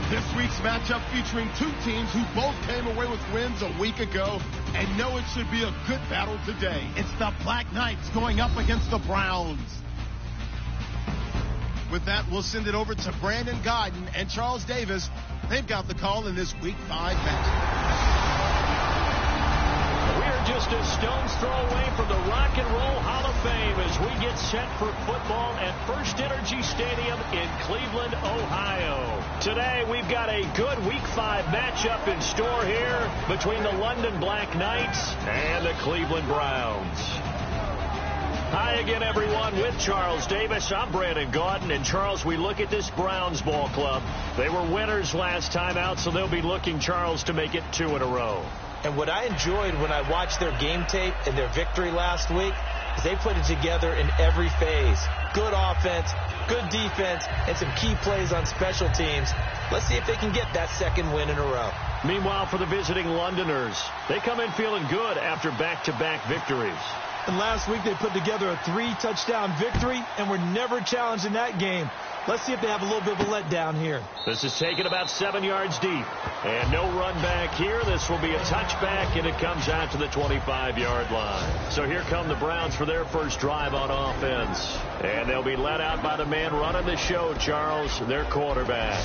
This week's matchup featuring two teams who both came away with wins a week ago and know it should be a good battle today. It's the Black Knights going up against the Browns. With that, we'll send it over to Brandon Godden and Charles Davis. They've got the call in this Week 5 matchup. We're just a stone's throw away from the Rock and Roll Hall of Fame as we get set for football at First Energy Stadium in Cleveland, Ohio. Today, we've got a good Week 5 matchup in store here between the London Black Knights and the Cleveland Browns. Hi again, everyone, with Charles Davis. I'm Brandon Gaudin. And, Charles, we look at this Browns ball club. They were winners last time out, so they'll be looking, Charles, to make it 2 in a row. And what I enjoyed when I watched their game tape and their victory last week is they put it together in every phase. Good offense, good defense, and some key plays on special teams. Let's see if they can get that second win in a row. Meanwhile, for the visiting Londoners, they come in feeling good after back-to-back victories. And last week they put together a 3-touchdown victory and were never challenged in that game. Let's see if they have a little bit of a letdown here. This is taken about 7 yards deep. And no run back here. This will be a touchback, and it comes out to the 25-yard line. So here come the Browns for their first drive on offense. And they'll be led out by the man running the show, Charles, their quarterback.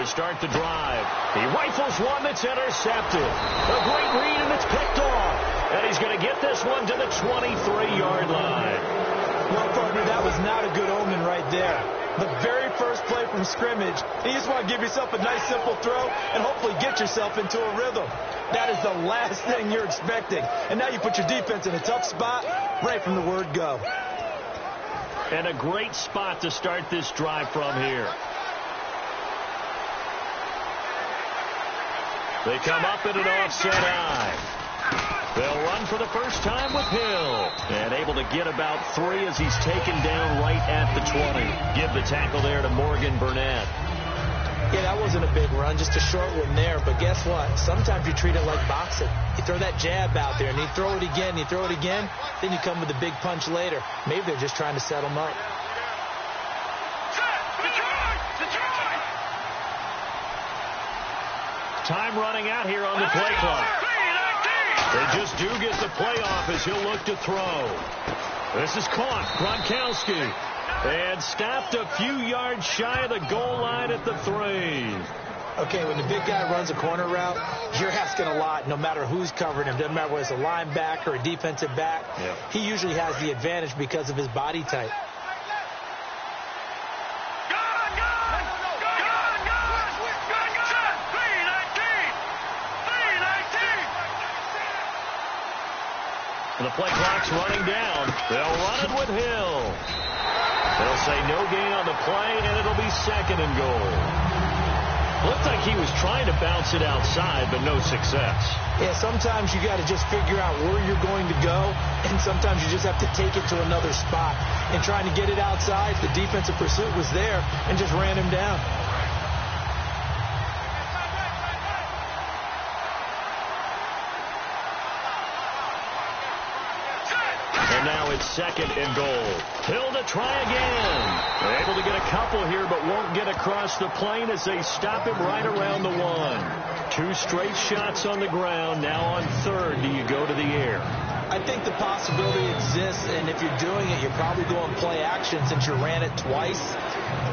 Start the drive. He rifles one that's intercepted. A great read, and it's picked off. And he's going to get this one to the 23-yard line. Well, partner, that was not a good omen right there. The very first play from scrimmage, you just want to give yourself a nice, simple throw and hopefully get yourself into a rhythm. That is the last thing you're expecting. And now you put your defense in a tough spot right from the word go. And a great spot to start this drive from here. They come up in an offset eye. They'll run for the first time with Hill. And able to get about 3 as he's taken down right at the 20. Give the tackle there to Morgan Burnett. Yeah, that wasn't a big run, just a short one there. But guess what? Sometimes you treat it like boxing. You throw that jab out there, and you throw it again, you throw it again. Then you come with a big punch later. Maybe they're just trying to set them up. Time running out here on the play clock. They just do get the play off as he'll look to throw. This is caught. Gronkowski. And stopped a few yards shy of the goal line at the 3. Okay, when the big guy runs a corner route, you're asking a lot no matter who's covering him. Doesn't matter whether it's a linebacker or a defensive back. Yep. He usually has the advantage because of his body type. The play clock's running down. They'll run it with Hill. They'll say no gain on the play, and it'll be 2nd and goal. Looked like he was trying to bounce it outside, but no success. Yeah, sometimes you got to just figure out where you're going to go, and sometimes you just have to take it to another spot. And trying to get it outside, the defensive pursuit was there and just ran him down. And now it's 2nd and goal. Hill to try again. They're able to get a couple here, but won't get across the plane as they stop him right around the 1. 2 straight shots on the ground. Now on 3rd, do you go to the air? I think the possibility exists, and if you're doing it, you're probably going play action since you ran it twice.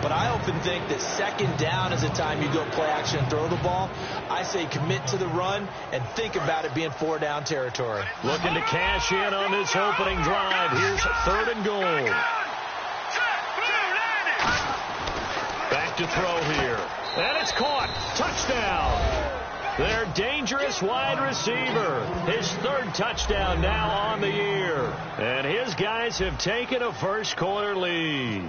But I often think that 2nd down is the time you go play action and throw the ball. I say commit to the run and think about it being 4-down territory. Looking to cash in on this opening drive. Here's 3rd and goal. Back to throw here. And it's caught. Touchdown. Their dangerous wide receiver. His 3rd touchdown now on the year. And his guys have taken a first-quarter lead.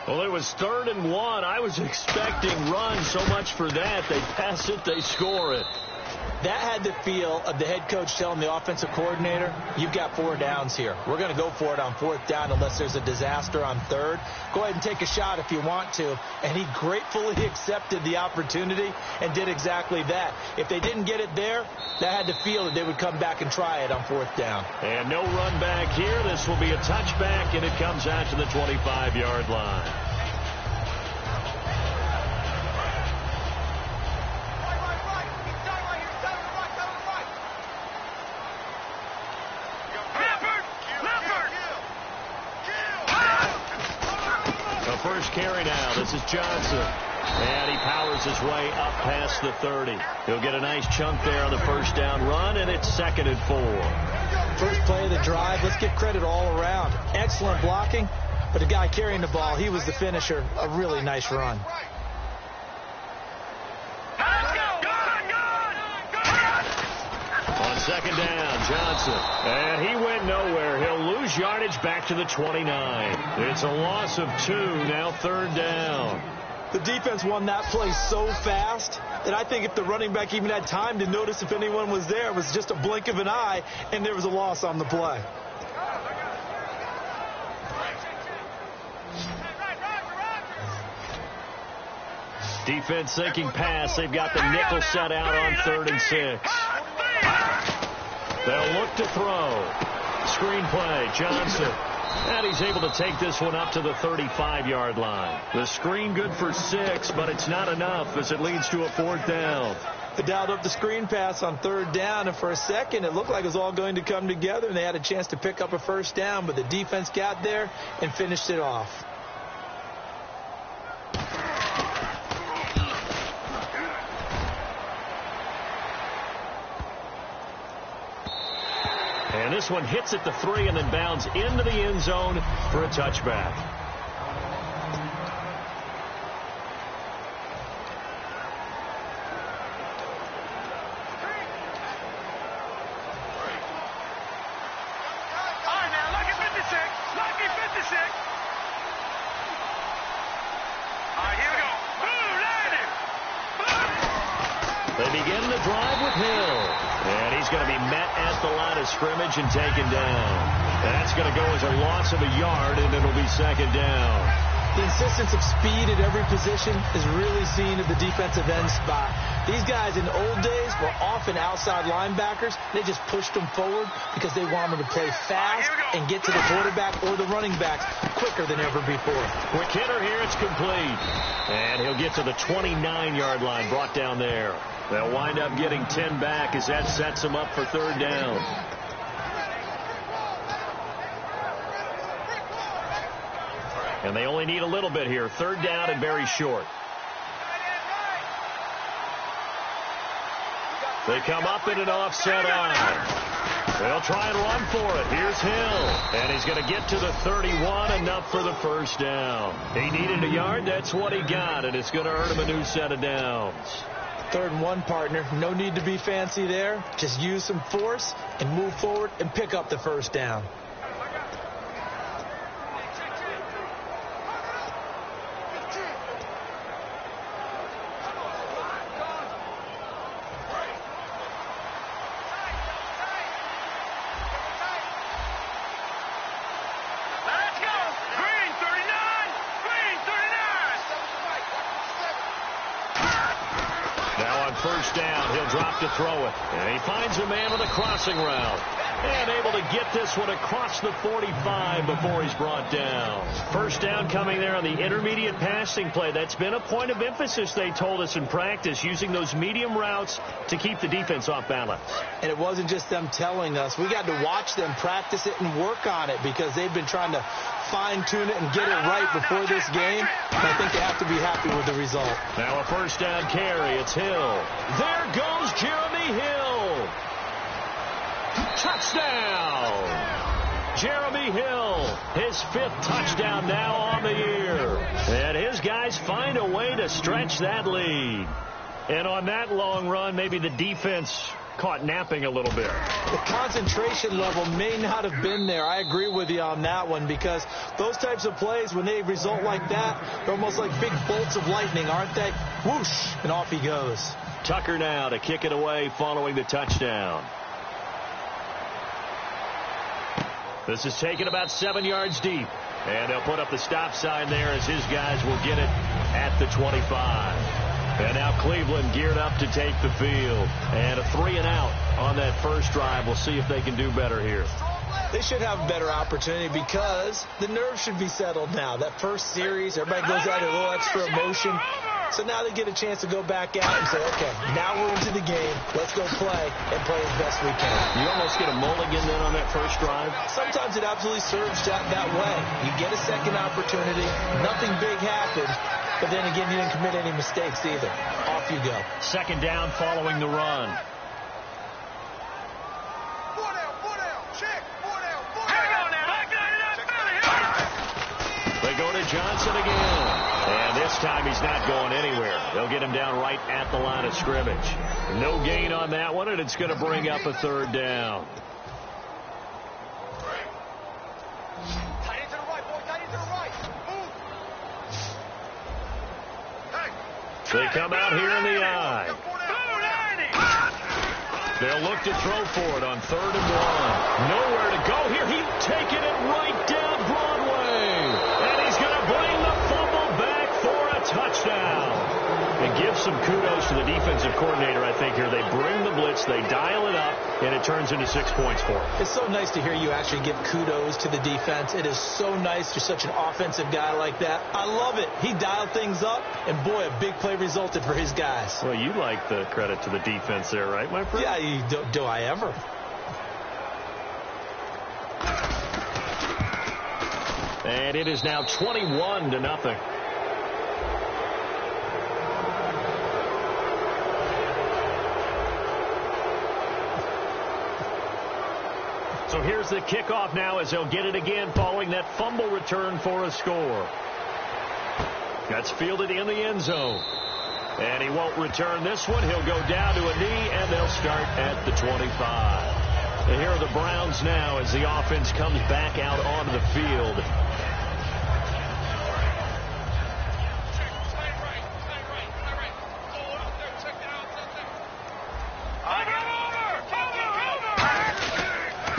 Well, it was 3rd and 1. I was expecting run so much for that. They pass it, they score it. That had the feel of the head coach telling the offensive coordinator, you've got 4 downs here. We're going to go for it on 4th down unless there's a disaster on 3rd. Go ahead and take a shot if you want to. And he gratefully accepted the opportunity and did exactly that. If they didn't get it there, that had the feel that they would come back and try it on 4th down. And no run back here. This will be a touchback, and it comes out to the 25-yard line. First carry now. This is Johnson. And he powers his way up past the 30. He'll get a nice chunk there on the first down run, and it's 2nd and 4. First play of the drive. Let's give credit all around. Excellent blocking, but the guy carrying the ball, he was the finisher. A really nice run. On 2nd down, Johnson. And he went nowhere. He'll lose yardage back to the 29. It's a loss of 2, now 3rd down. The defense won that play so fast that I think if the running back even had time to notice if anyone was there, it was just a blink of an eye, and there was a loss on the play. Defense thinking pass. They've got the nickel set out on 3rd and 6. They'll look to throw. Screen play, Johnson. And he's able to take this one up to the 35-yard line. The screen good for 6, but it's not enough as it leads to a 4th down. They dialed up the screen pass on 3rd down, and for a second it looked like it was all going to come together, and they had a chance to pick up a 1st down, but the defense got there and finished it off. And this one hits at the 3 and then bounds into the end zone for a touchback. All right, now, lucky 56. Lucky 56. All right, here we go. Boom, landed. They begin the drive with Hill. And he's going to be met at the line of scrimmage and taken down. That's going to go as a loss of a yard, and it'll be 2nd down. The insistence of speed at every position is really seen at the defensive end spot. These guys in the old days were often outside linebackers. They just pushed them forward because they wanted to play fast and get to the quarterback or the running backs quicker than ever before. Quick hitter here, it's complete. And he'll get to the 29-yard line, brought down there. They'll wind up getting 10 back as that sets them up for 3rd down. And they only need a little bit here. 3rd down and very short. They come up in an offset eye. They'll try and run for it. Here's Hill. And he's going to get to the 31, enough for the 1st down. He needed a yard. That's what he got. And it's going to earn him a new set of downs. 3rd and 1, partner. No need to be fancy there. Just use some force and move forward and pick up the 1st down. First down, he'll drop to throw it. And he finds a man with a crossing route. And able to get this one across the 45 before he's brought down. First down coming there on the intermediate passing play. That's been a point of emphasis, they told us in practice, using those medium routes to keep the defense off balance. And it wasn't just them telling us. We got to watch them practice it and work on it because they've been trying to fine-tune it and get it right before this game. And I think they have to be happy with the result. Now a first down carry. It's Hill. There goes Jeremy Hill. Touchdown! Jeremy Hill, his 5th touchdown now on the year. And his guys find a way to stretch that lead. And on that long run, maybe the defense caught napping a little bit. The concentration level may not have been there. I agree with you on that one because those types of plays, when they result like that, they're almost like big bolts of lightning, aren't they? Whoosh, and off he goes. Tucker now to kick it away following the touchdown. This is taken about 7 yards deep. And they'll put up the stop sign there as his guys will get it at the 25. And now Cleveland geared up to take the field. And a 3-and-out on that first drive. We'll see if they can do better here. They should have a better opportunity because the nerves should be settled now. That first series, everybody goes out a little extra emotion. So now they get a chance to go back out and say, okay, now we're into the game. Let's go play and play as best we can. You almost get a mulligan then on that first drive? Sometimes it absolutely serves that way. You get a second opportunity. Nothing big happened. But then again, you didn't commit any mistakes either. Off you go. Second down following the run. They go to Johnson again. And this time he's not going anywhere. They'll get him down right at the line of scrimmage. No gain on that one, and it's going to bring up a third down. They come out here in the eye. They'll look to throw for it on 3rd and 1. Nowhere to go here. He's taking it right down Broadway. And he's going to bring the fumble back for a touchdown. And give some kudos to the defensive coordinator, I think, here. They bring the blitz, they dial it up, and it turns into 6 points for them. It's so nice to hear you actually give kudos to the defense. It is so nice. You're such an offensive guy like that. I love it. He dialed things up, and boy, a big play resulted for his guys. Well, you like the credit to the defense there, right, my friend? Yeah, do I ever? And it is now 21-0. So here's the kickoff now as they'll get it again following that fumble return for a score. That's fielded in the end zone. And he won't return this one. He'll go down to a knee, and they'll start at the 25. And here are the Browns now as the offense comes back out onto the field.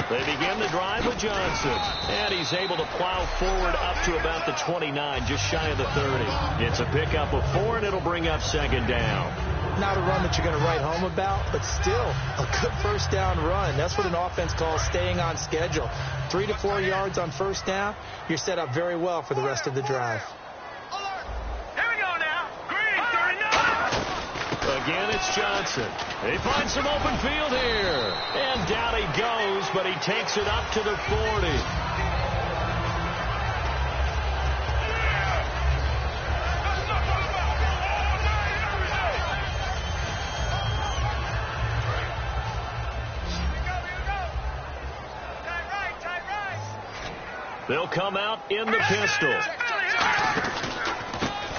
They begin the drive with Johnson. And he's able to plow forward up to about the 29, just shy of the 30. It's a pickup of 4, and it'll bring up 2nd down. Not a run that you're going to write home about, but still a good first down run. That's what an offense calls staying on schedule. 3 to 4 yards on first down. You're set up very well for the rest of the drive. Again, it's Johnson. He finds some open field here. And down he goes, but he takes it up to the 40. They'll come out in the pistol.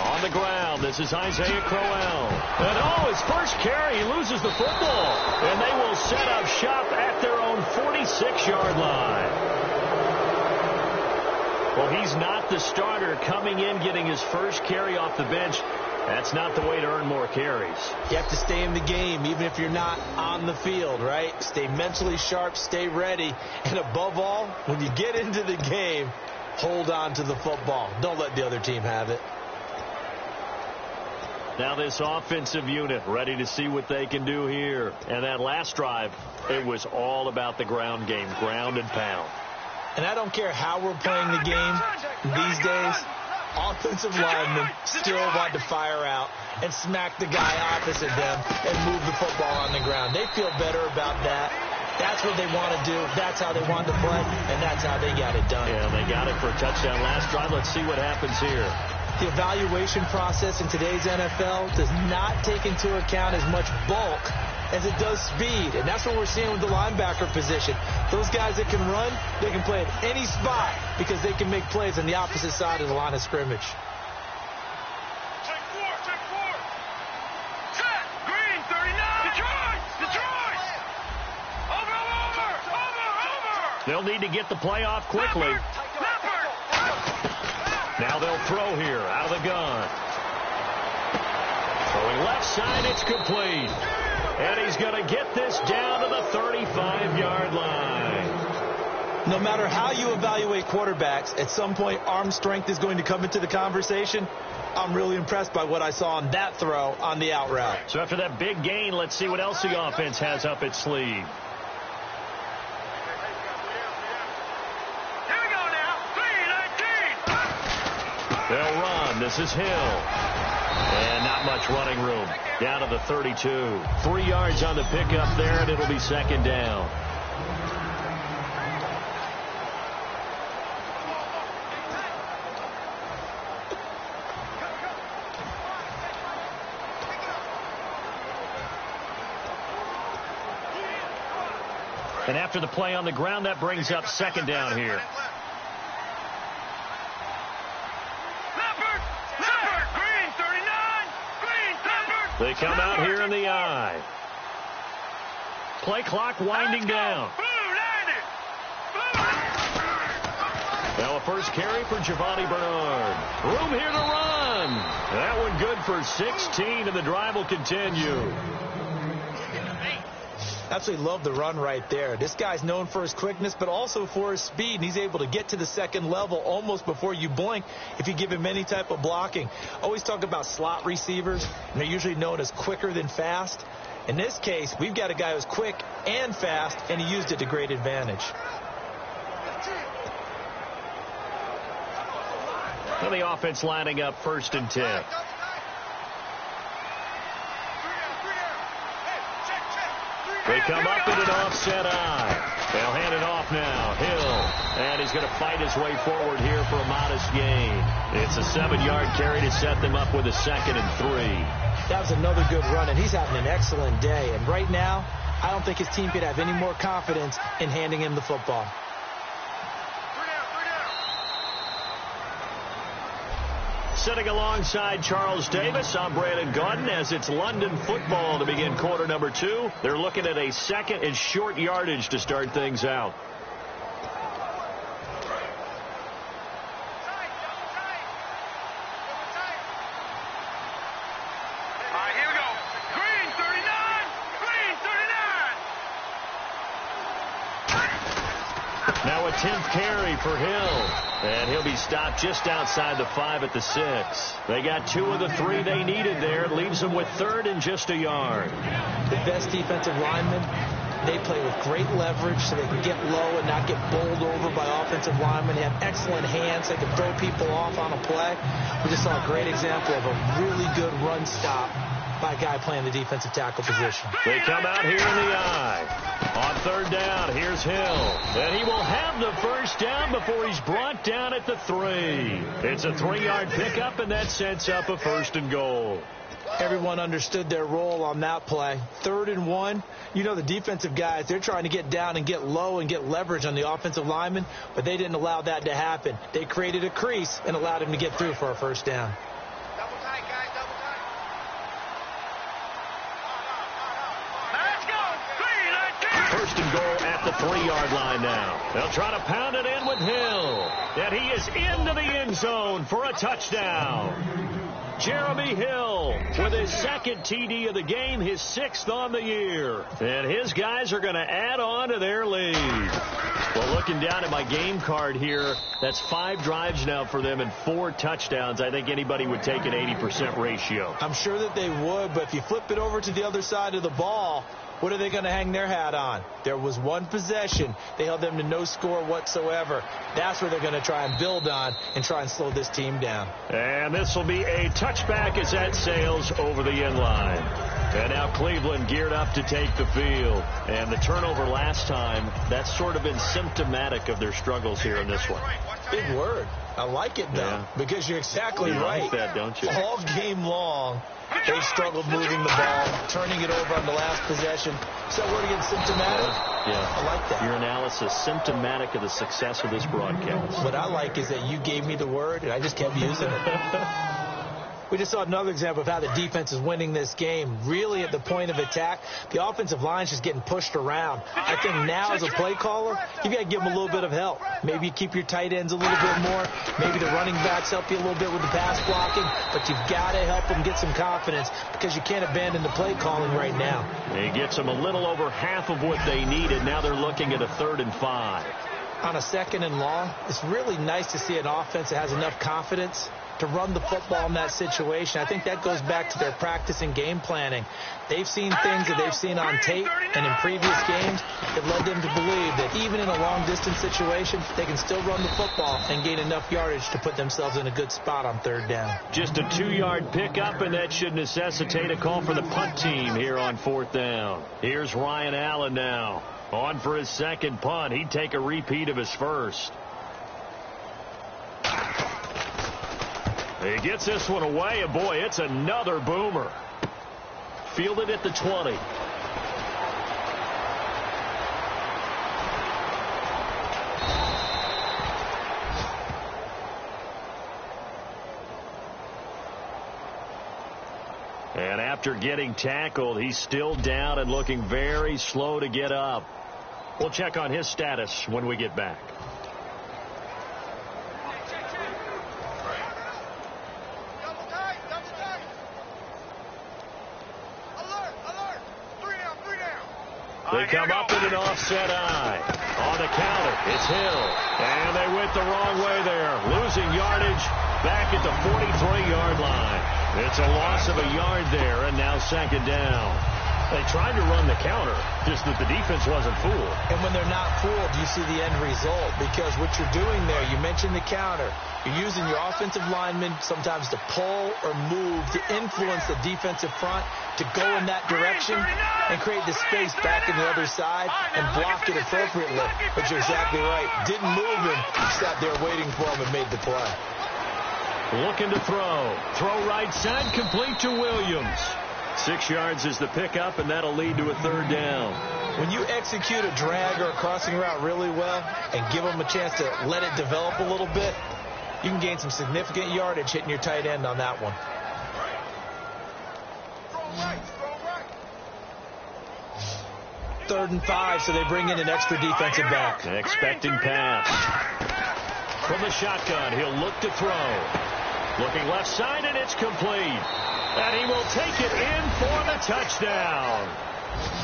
On the ground, this is Isaiah Crowell. And his first carry, he loses the football. And they will set up shop at their own 46-yard line. Well, he's not the starter coming in, getting his first carry off the bench. That's not the way to earn more carries. You have to stay in the game, even if you're not on the field, right? Stay mentally sharp, stay ready. And above all, when you get into the game, hold on to the football. Don't let the other team have it. Now this offensive unit ready to see what they can do here. And that last drive, it was all about the ground game, ground and pound. And I don't care how we're playing the game these days, offensive linemen still want to fire out and smack the guy opposite them and move the football on the ground. They feel better about that. That's what they want to do. That's how they want to play, and that's how they got it done. Yeah, they got it for a touchdown last drive. Let's see what happens here. The evaluation process in today's NFL does not take into account as much bulk as it does speed, and that's what we're seeing with the linebacker position. Those guys that can run, they can play at any spot because they can make plays on the opposite side of the line of scrimmage. Take four. Set. Green, 39. Detroit. Over. They'll need to get the play off quickly. Now they'll throw here out of the gun. Going left side, it's complete. And he's going to get this down to the 35-yard line. No matter how you evaluate quarterbacks, at some point arm strength is going to come into the conversation. I'm really impressed by what I saw on that throw on the out route. So after that big gain, let's see what else the offense has up its sleeve. Here we go now. 3-19. They'll run. This is Hill. And not much running room. Down to the 32. 3 yards on the pickup there, and it'll be second down. And after the play on the ground, that brings up second down here. Green 39. Green 39. They come out here in the I. Play clock winding down. Now a first carry for Giovanni Bernard. Room here to run. That one good for 16, and the drive will continue. Absolutely love the run right there. This guy's known for his quickness, but also for his speed. And he's able to get to the second level almost before you blink if you give him any type of blocking. Always talk about slot receivers, and they're usually known as quicker than fast. In this case, we've got a guy who's quick and fast, and he used it to great advantage. Well, the offense lining up 1st and 10. They come up in an offset I. They'll hand it off now. Hill. And he's going to fight his way forward here for a modest gain. It's a 7-yard carry to set them up with a 2nd and 3. That was another good run, and he's having an excellent day. And right now, I don't think his team could have any more confidence in handing him the football. Sitting alongside Charles Davis, I'm Brandon Gaudin as it's London football to begin quarter number 2. They're looking at a 2nd and short yardage to start things out. All right, here we go. Green 39. Green 39. Now a 10th carry for Hill. And he'll be stopped just outside the 5 at the 6. They got 2 of the 3 they needed there. It leaves them with 3rd and just a yard. The best defensive linemen, they play with great leverage so they can get low and not get bowled over by offensive linemen. They have excellent hands. They can throw people off on a play. We just saw a great example of a really good run stop by a guy playing the defensive tackle position. They come out here in the I. On 3rd down, here's Hill. And he will have the first down before he's brought down at the 3. It's a 3-yard pickup, and that sets up a 1st and goal. Everyone understood their role on that play. 3rd and 1. You know the defensive guys, they're trying to get down and get low and get leverage on the offensive lineman, but they didn't allow that to happen. They created a crease and allowed him to get through for a 1st down. Double tight, guys. Double tight. First and goal at the 3-yard line now. They'll try to pound it in with Hill. And he is into the end zone for a touchdown. Jeremy Hill with his 2nd TD of the game, his 6th on the year. And his guys are going to add on to their lead. Well, looking down at my game card here, that's 5 drives now for them and 4 touchdowns. I think anybody would take an 80% ratio. I'm sure that they would, but if you flip it over to the other side of the ball, what are they going to hang their hat on? There was one possession. They held them to no score whatsoever. That's where they're going to try and build on and try and slow this team down. And this will be a touchback as that sails over the end line. And now Cleveland geared up to take the field. And the turnover last time, that's sort of been symptomatic of their struggles here in this one. Big word. I like it, though, because you're exactly right. You like that, don't you? All game long, they've struggled moving the ball, turning it over on the last possession. So we're again symptomatic. Yeah. I like that. Your analysis symptomatic of the success of this broadcast. What I like is that you gave me the word, and I just kept using it. We just saw another example of how the defense is winning this game. Really at the point of attack, the offensive line's just getting pushed around. I think now as a play caller, you've got to give them a little bit of help. Maybe you keep your tight ends a little bit more. Maybe the running backs help you a little bit with the pass blocking. But you've got to help them get some confidence because you can't abandon the play calling right now. He gets them a little over half of what they needed. Now they're looking at a 3rd and 5. On a 2nd and long, it's really nice to see an offense that has enough confidence to run the football in that situation. I think that goes back to their practice and game planning. They've seen things that they've seen on tape and in previous games that led them to believe that even in a long-distance situation, they can still run the football and gain enough yardage to put themselves in a good spot on 3rd down. Just a 2-yard pickup, and that should necessitate a call for the punt team here on 4th down. Here's Ryan Allen now. On for his 2nd punt. He'd take a repeat of his 1st. He gets this one away, and boy, it's another boomer. Fielded at the 20. And after getting tackled, he's still down and looking very slow to get up. We'll check on his status when we get back. They come up with an offset eye. On the counter, it's Hill. And they went the wrong way there. Losing yardage back at the 43-yard line. It's a loss of a yard there, and now 2nd down. They tried to run the counter, just that the defense wasn't fooled. And when they're not fooled, you see the end result. Because what you're doing there, you mentioned the counter. You're using your offensive linemen sometimes to pull or move to influence the defensive front to go in that direction and create the space back in the other side and block it appropriately. But you're exactly right. Didn't move him. Sat there waiting for him and made the play. Looking to throw. Throw right side, complete to Williams. 6 yards is the pickup, and that'll lead to a 3rd down. When you execute a drag or a crossing route really well and give them a chance to let it develop a little bit, you can gain some significant yardage hitting your tight end on that one. 3rd and 5, so they bring in an extra defensive back. Expecting pass. From the shotgun, he'll look to throw. Looking left side, and it's complete. And he will take it in for the touchdown.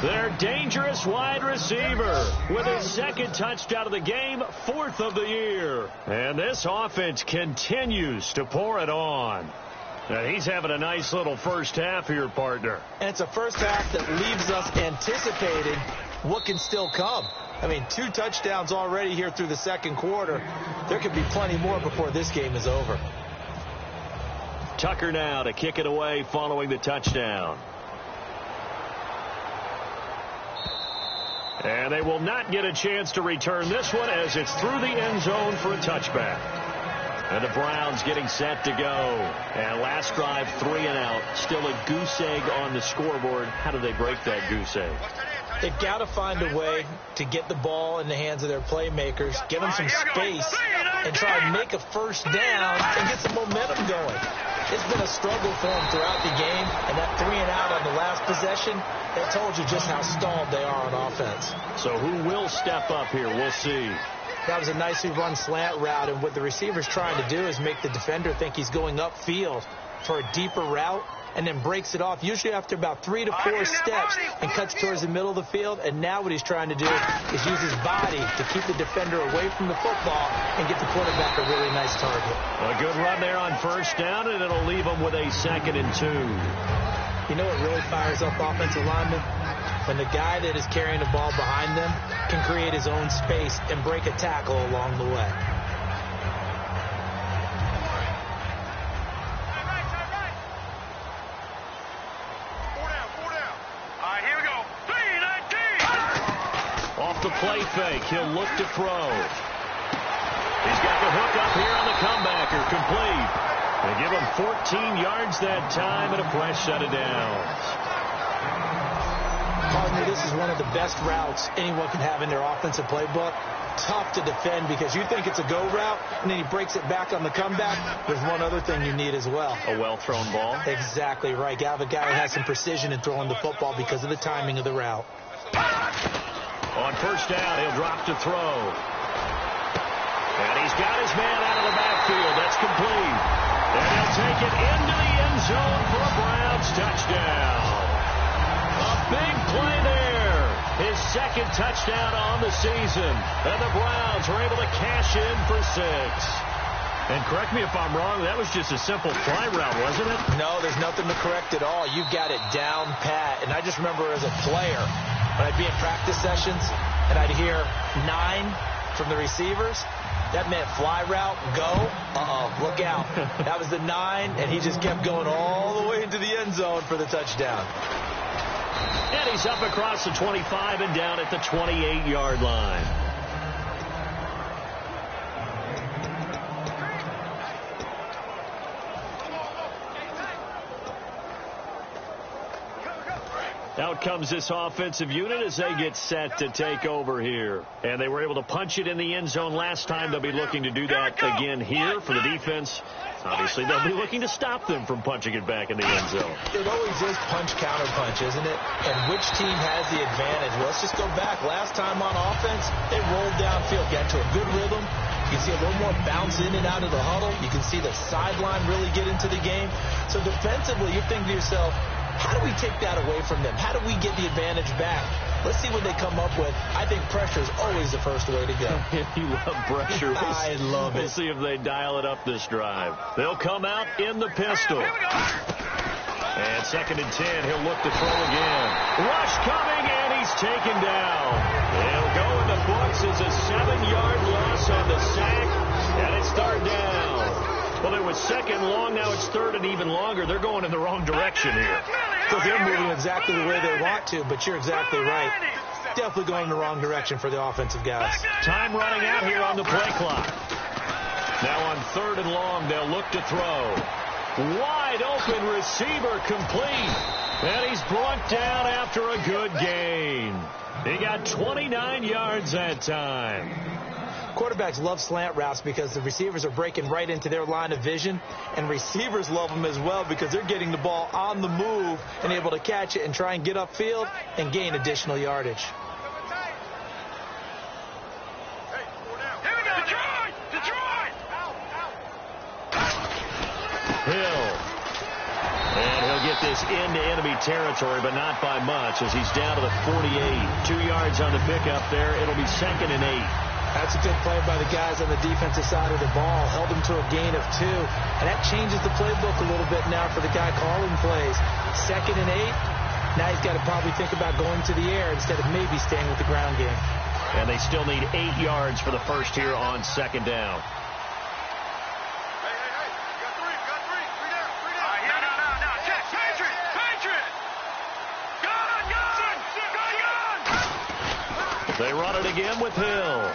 Their dangerous wide receiver with his 2nd touchdown of the game, 4th of the year. And this offense continues to pour it on. And he's having a nice little first half here, partner. And it's a first half that leaves us anticipating what can still come. I mean, 2 touchdowns already here through the 2nd quarter. There could be plenty more before this game is over. Tucker now to kick it away following the touchdown. And they will not get a chance to return this one as it's through the end zone for a touchback. And the Browns getting set to go. And last drive, 3 and out. Still a goose egg on the scoreboard. How do they break that goose egg? They've got to find a way to get the ball in the hands of their playmakers, give them some space, and try and make a first down and get some momentum going. It's been a struggle for them throughout the game, and that 3 and out on the last possession, that told you just how stalled they are on offense. So who will step up here? We'll see. That was a nicely run slant route, and what the receiver's trying to do is make the defender think he's going upfield for a deeper route, and then breaks it off, usually after about 3 to 4 steps, and cuts towards the middle of the field. And now what he's trying to do is use his body to keep the defender away from the football and get the quarterback a really nice target. A good run there on first down, and it'll leave him with a 2nd and 2. You know what really fires up offensive linemen? When the guy that is carrying the ball behind them can create his own space and break a tackle along the way. The play fake. He'll look to throw. He's got the hook up here on the comebacker. Complete. They give him 14 yards that time and a fresh set of downs. Partner, this is one of the best routes anyone can have in their offensive playbook. tough to defend because you think it's a go route, and then he breaks it back on the comeback. There's one other thing you need as well. A well-thrown ball. Exactly right. You have a guy who has some precision in throwing the football because of the timing of the route. On first down, he'll drop to throw. And he's got his man out of the backfield. That's complete. And he'll take it into the end zone for a Browns touchdown. A big play there. His second touchdown on the season. And the Browns were able to cash in for 6. And correct me if I'm wrong, that was just a simple fly route, wasn't it? No, there's nothing to correct at all. You've got it down pat. And I just remember as a player, when I'd be in practice sessions, and I'd hear 9 from the receivers, that meant fly route, go, look out. That was the 9, and he just kept going all the way into the end zone for the touchdown. And he's up across the 25 and down at the 28-yard line. Out comes this offensive unit as they get set to take over here. And they were able to punch it in the end zone last time. They'll be looking to do that again here for the defense. Obviously, they'll be looking to stop them from punching it back in the end zone. It always is punch-counter-punch, isn't it? And which team has the advantage? Well, let's just go back. Last time on offense, they rolled downfield, got to a good rhythm. You can see a little more bounce in and out of the huddle. You can see the sideline really get into the game. So defensively, you're thinking to yourself, how do we take that away from them? How do we get the advantage back? Let's see what they come up with. I think pressure is always the first way to go. You love pressure. I love it. We'll see if they dial it up this drive. They'll come out in the pistol. And 2nd and 10, he'll look to throw again. Rush coming, and he's taken down. He'll go in the books as a 7-yard loss on the sack, and it's 3rd down. Well, it was 2nd long, now it's 3rd and even longer. They're going in the wrong direction here. Because they're moving exactly the way they want to, but you're exactly right. Definitely going in the wrong direction for the offensive guys. Time running out here on the play clock. Now on 3rd and long, they'll look to throw. Wide open receiver complete. And he's brought down after a good gain. He got 29 yards that time. Quarterbacks love slant routes because the receivers are breaking right into their line of vision, and receivers love them as well because they're getting the ball on the move and able to catch it and try and get upfield and gain additional yardage. Hill. And he'll get this into enemy territory, but not by much as he's down to the 48. 2 yards on the pickup there. It'll be 2nd and 8. That's a good play by the guys on the defensive side of the ball. Held them to a gain of 2. And that changes the playbook a little bit now for the guy calling plays. 2nd and 8. Now he's got to probably think about going to the air instead of maybe staying with the ground game. And they still need 8 yards for the first here on 2nd down. They run it again with Hill.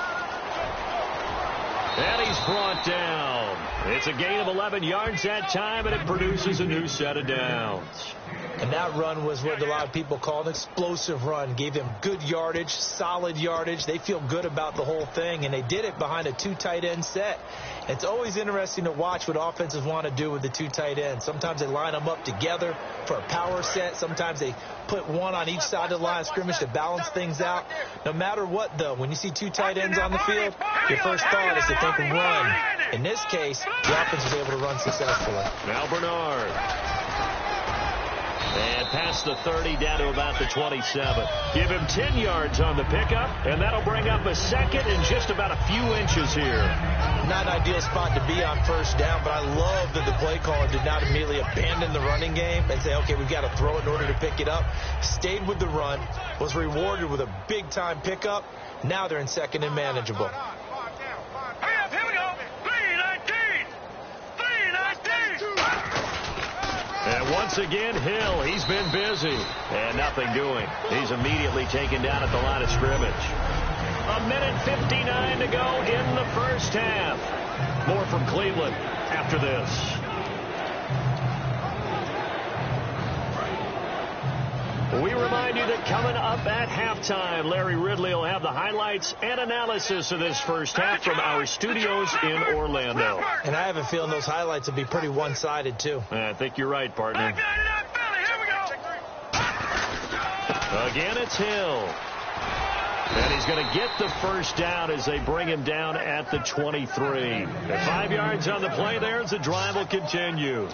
And he's brought down. It's a gain of 11 yards that time, and it produces a new set of downs. And that run was what a lot of people call an explosive run. Gave them good yardage, solid yardage. They feel good about the whole thing, and they did it behind a 2 tight end set. It's always interesting to watch what offenses want to do with the 2 tight ends. Sometimes they line them up together for a power set. Sometimes they put one on each side of the line of scrimmage to balance things out. No matter what, though, when you see 2 tight ends on the field, your first thought is to think run. In this case, the offense was able to run successfully. Now Bernard. And past the 30 down to about the 27. Give him 10 yards on the pickup, and that'll bring up a 2nd and just about a few inches here. Not an ideal spot to be on first down, but I love that the play caller did not immediately abandon the running game and say, okay, we've got to throw it in order to pick it up. Stayed with the run, was rewarded with a big-time pickup. Now they're in 2nd and manageable. And once again, Hill, he's been busy. And nothing doing. He's immediately taken down at the line of scrimmage. 1:59 to go in the first half. More from Cleveland after this. We remind you that coming up at halftime, Larry Ridley will have the highlights and analysis of this first half from our studios in Orlando. And I have a feeling those highlights will be pretty one-sided, too. I think you're right, partner. Again, it's Hill. And he's going to get the first down as they bring him down at the 23. 5 yards on the play there as the drive will continue.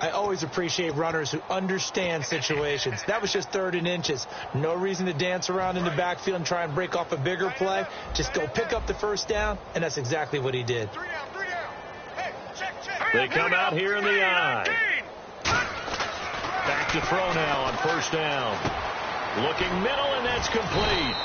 I always appreciate runners who understand situations. That was just 3rd and inches. No reason to dance around in the backfield and try and break off a bigger play. Just go pick up the first down, and that's exactly what he did. They come out here in the eye. Back to throw now on first down. Looking middle, and that's complete.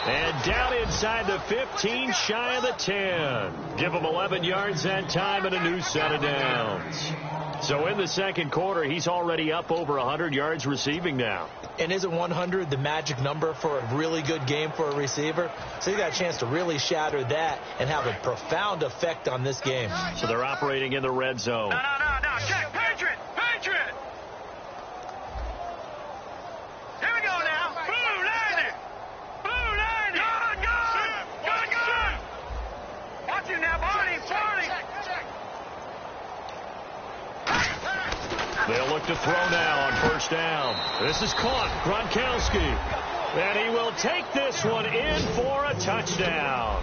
And down inside the 15, shy of the 10. Give him 11 yards that time and a new set of downs. So in the second quarter, he's already up over 100 yards receiving now. And isn't 100 the magic number for a really good game for a receiver? So you got a chance to really shatter that and have a profound effect on this game. So they're operating in the red zone. No. Check. Patriot. Here we go now. Blue 90. Good. Watch him now, Barney. They'll look to throw now on first down. This is caught. Gronkowski. And he will take this one in for a touchdown.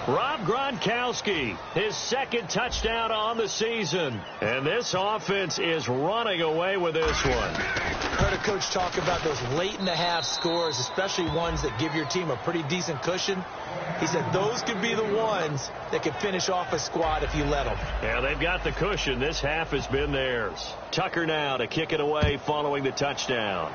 Rob Gronkowski, his second touchdown on the season. And this offense is running away with this one. Heard a coach talk about those late-in-the-half scores, especially ones that give your team a pretty decent cushion. He said those could be the ones that could finish off a squad if you let them. Yeah, they've got the cushion. This half has been theirs. Tucker now to kick it away following the touchdown.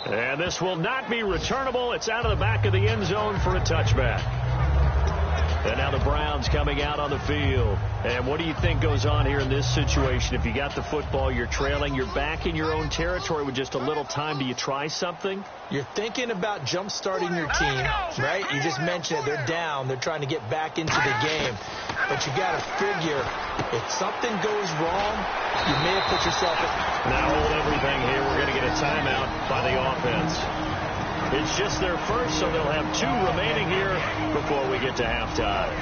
And this will not be returnable. It's out of the back of the end zone for a touchback. And now the Browns coming out on the field. And what do you think goes on here in this situation? If you got the football, you're trailing, you're back in your own territory with just a little time. Do you try something? You're thinking about jump-starting your team, right? You just mentioned it. They're down. They're trying to get back into the game. But you got to figure, if something goes wrong, you may have put yourself in. Now hold everything here. We're going to get a timeout by the offense. It's just their first, so they'll have 2 remaining here before we get to halftime.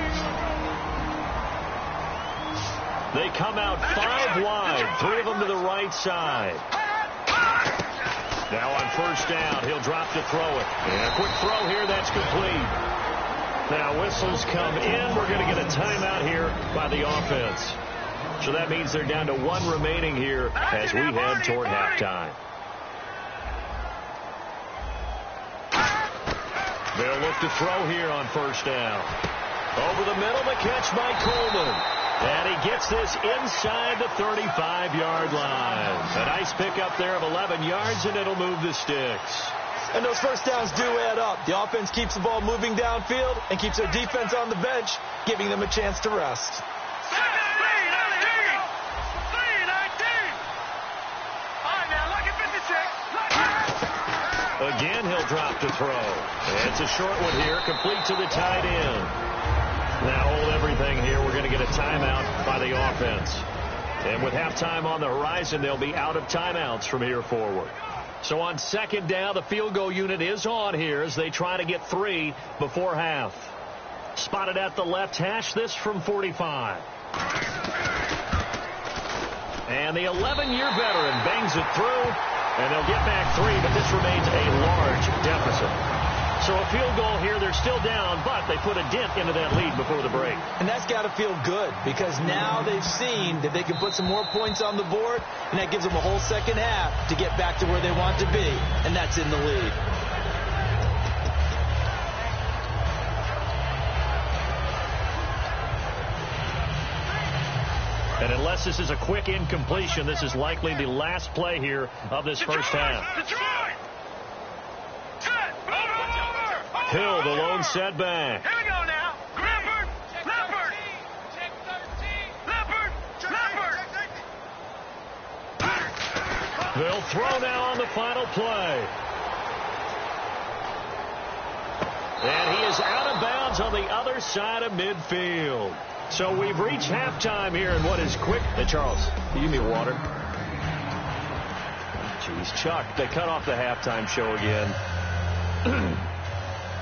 They come out 5 wide, 3 of them to the right side. Now on first down, he'll drop to throw it. And a quick throw here, that's complete. Now whistles come in. We're going to get a timeout here by the offense. So that means they're down to 1 remaining here as we head toward halftime. They'll look to throw here on first down. Over the middle, the catch by Coleman. And he gets this inside the 35-yard line. A nice pickup there of 11 yards, and it'll move the sticks. And those first downs do add up. The offense keeps the ball moving downfield and keeps their defense on the bench, giving them a chance to rest. Again, he'll drop to throw. It's a short one here, complete to the tight end. Now hold everything here. We're going to get a timeout by the offense. And with halftime on the horizon, they'll be out of timeouts from here forward. So on second down, the field goal unit is on here as they try to get 3 before half. Spotted at the left hash, this from 45. And the 11-year veteran bangs it through. And they'll get back 3, but this remains a large deficit. So a field goal here, they're still down, but they put a dent into that lead before the break. And that's got to feel good because now they've seen that they can put some more points on the board, and that gives them a whole second half to get back to where they want to be, and that's in the lead. And unless this is a quick incompletion, this is likely the last play here of this first half. Hill, the lone setback. Here we go now. Leopard. They'll throw now on the final play. And he is out of bounds on the other side of midfield. So we've reached halftime here in what is quick. Hey, Charles, you give me water. Jeez, Chuck, they cut off the halftime show again.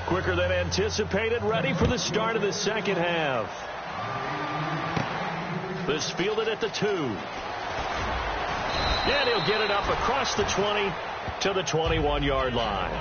Quicker than anticipated, ready for the start of the second half. This fielded at the 2. And he'll get it up across the 20 to the 21-yard line.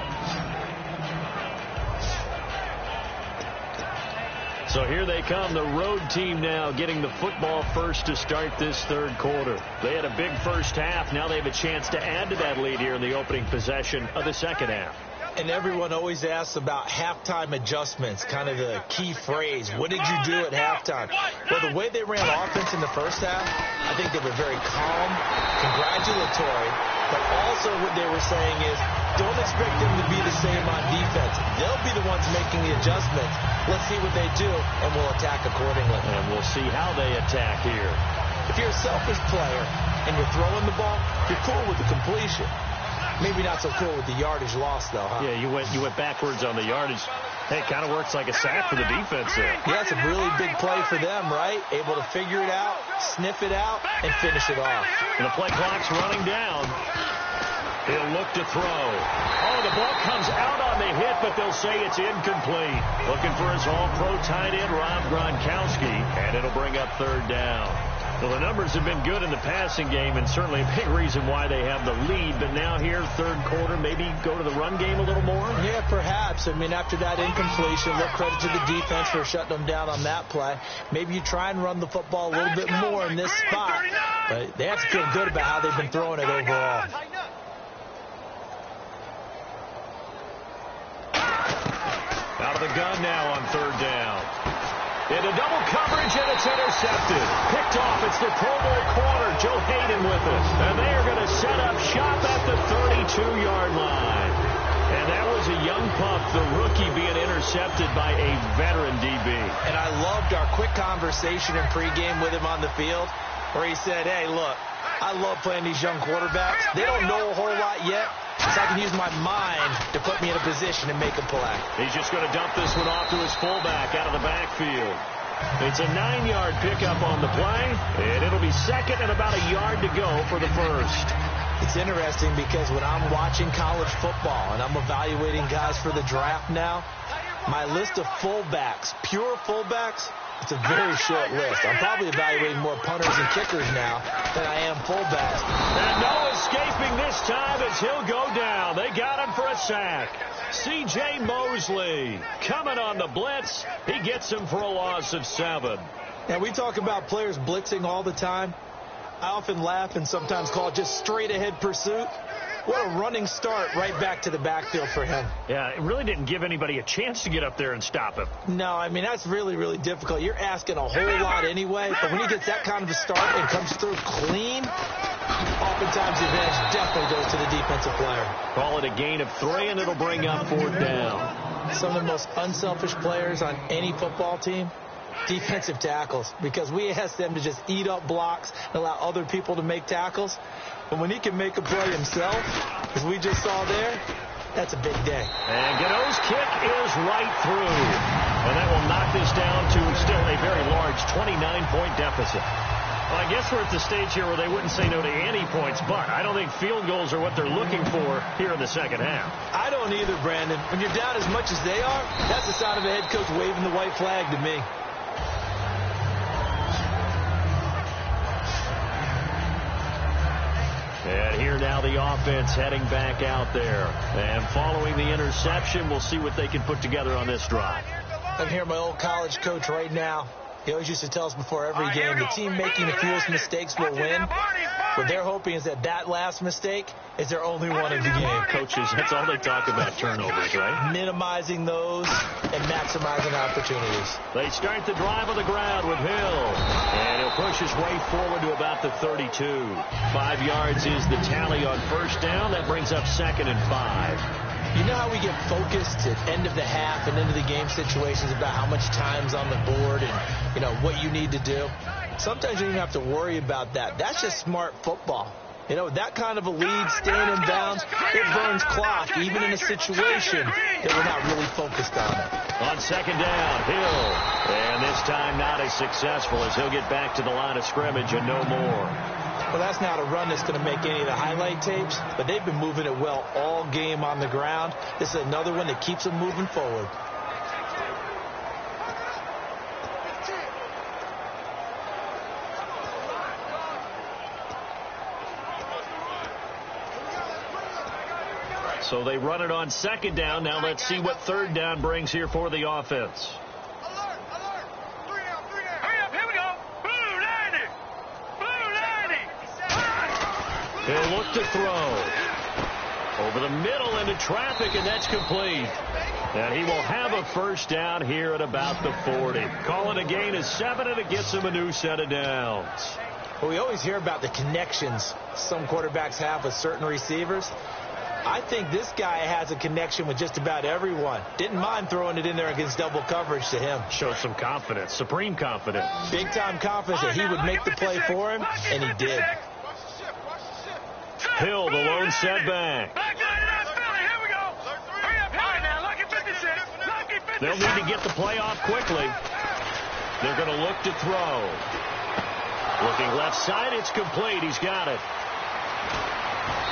So here they come, the road team now getting the football first to start this third quarter. They had a big first half. Now they have a chance to add to that lead here in the opening possession of the second half. And everyone always asks about halftime adjustments, kind of the key phrase. What did you do at halftime? Well, the way they ran offense in the first half, I think they were very calm, congratulatory, but also what they were saying is don't expect them to be the same on defense. They'll be the ones making the adjustments. Let's see what they do, and we'll attack accordingly. And we'll see how they attack here. If you're a selfish player and you're throwing the ball, you're cool with the completion. Maybe not so cool with the yardage loss, though, huh? Yeah, you went backwards on the yardage. Hey, it kind of works like a sack for the defense there. Yeah, it's a really big play for them, right? Able to figure it out, sniff it out, and finish it off. And the play clock's running down. He'll look to throw. Oh, the ball comes out on the hit, but they'll say it's incomplete. Looking for his all-pro tight end, Rob Gronkowski, and it'll bring up third down. Well, the numbers have been good in the passing game, and certainly a big reason why they have the lead. But now here, third quarter, maybe go to the run game a little more? Yeah, perhaps. I mean, after that incompletion, look, credit to the defense for shutting them down on that play. Maybe you try and run the football a little bit more in this spot. But they have to feel good about how they've been throwing it overall. Out of the gun now on third down. Into double coverage, and it's intercepted. Picked off. It's the Pro Bowl corner, Joe Hayden, with it. And they are going to set up shop at the 32-yard line. And that was a young pup, the rookie, being intercepted by a veteran DB. And I loved our quick conversation in pregame with him on the field where he said, hey, look, I love playing these young quarterbacks. They don't know a whole lot yet, so I can use my mind to put me in a position and make a play. He's just going to dump this one off to his fullback out of the backfield. It's a 9-yard pickup on the play, and it'll be second and about a yard to go for the first. It's interesting because when I'm watching college football and I'm evaluating guys for the draft now, my list of fullbacks, pure fullbacks, it's a very short list. I'm probably evaluating more punters and kickers now than I am fullbacks. And no escaping this time as he'll go down. They got him for a sack. C.J. Mosley coming on the blitz. He gets him for a loss of 7. Now, we talk about players blitzing all the time. I often laugh and sometimes call it just straight-ahead pursuit. What a running start right back to the backfield for him. Yeah, it really didn't give anybody a chance to get up there and stop him. No, I mean, that's really, really difficult. You're asking a whole lot anyway, but when he gets that kind of a start and comes through clean, oftentimes the advantage definitely goes to the defensive player. Call it a gain of 3, and it'll bring up 4th down. Some of the most unselfish players on any football team, defensive tackles, because we ask them to just eat up blocks and allow other people to make tackles. But when he can make a play himself, as we just saw there, that's a big day. And Gano's kick is right through. And that will knock this down to still a very large 29-point deficit. Well, I guess we're at the stage here where they wouldn't say no to any points, but I don't think field goals are what they're looking for here in the second half. I don't either, Brandon. When you're down as much as they are, that's the sign of a head coach waving the white flag to me. And here now the offense heading back out there. And following the interception, we'll see what they can put together on this drive. I'm here, my old college coach right now. He always used to tell us before every game, the team making the fewest mistakes will win. What they're hoping is that last mistake is their only one of the game. Coaches, that's all they talk about, turnovers, right? Minimizing those and maximizing opportunities. They start the drive on the ground with Hill. And he'll push his way forward to about the 32. 5 yards is the tally on first down. That brings up 2nd and 5. You know how we get focused at end of the half and into the game situations about how much time's on the board and, you know, what you need to do? Sometimes you don't even have to worry about that. That's just smart football. You know, that kind of a lead, staying in bounds, it burns clock, even in a situation that we're not really focused on it. On second down, Hill. And this time not as successful as he'll get back to the line of scrimmage and no more. Well, that's not a run that's going to make any of the highlight tapes, but they've been moving it well all game on the ground. This is another one that keeps them moving forward. So they run it on second down. Now let's see what third down brings here for the offense. Alert, alert. 3 down, 3 down. Hurry up, here we go. Blue 90. Blue 90. He'll look to throw. Over the middle into traffic, and that's complete. And he will have a first down here at about the 40. Calling a gain of 7, and it gets him a new set of downs. Well, we always hear about the connections some quarterbacks have with certain receivers. I think this guy has a connection with just about everyone. Didn't mind throwing it in there against double coverage to him. Shows some confidence, supreme confidence. Big-time confidence that he would make the play for him, and he did. Hill, the lone setback. They'll need to get the play off quickly. They're going to look to throw. Looking left side, it's complete. He's got it.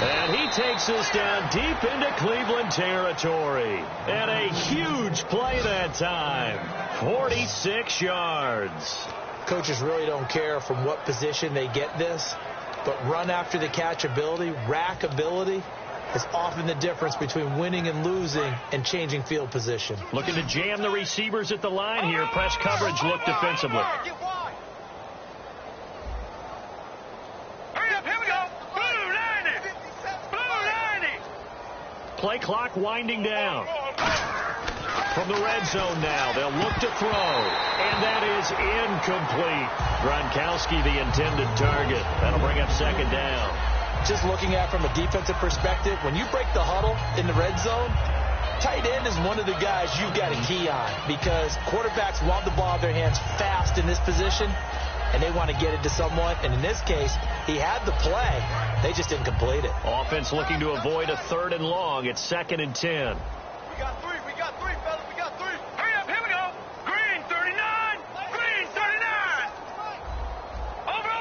And he takes us down deep into Cleveland territory. And a huge play that time. 46 yards. Coaches really don't care from what position they get this, but run after the catch ability, rack ability, is often the difference between winning and losing and changing field position. Looking to jam the receivers at the line here. Press coverage, look defensively. Play clock winding down. From the red zone now, they'll look to throw. And that is incomplete. Gronkowski, the intended target. That'll bring up second down. Just looking at it from a defensive perspective, when you break the huddle in the red zone, tight end is one of the guys you've got a key on because quarterbacks want the ball in their hands fast in this position, and they want to get it to someone. And in this case, he had the play. They just didn't complete it. Offense looking to avoid a 3rd and long. It's 2nd and 10. We got 3, fellas. We got 3. Hurry up, here we go. Green 39. Green 39. Over.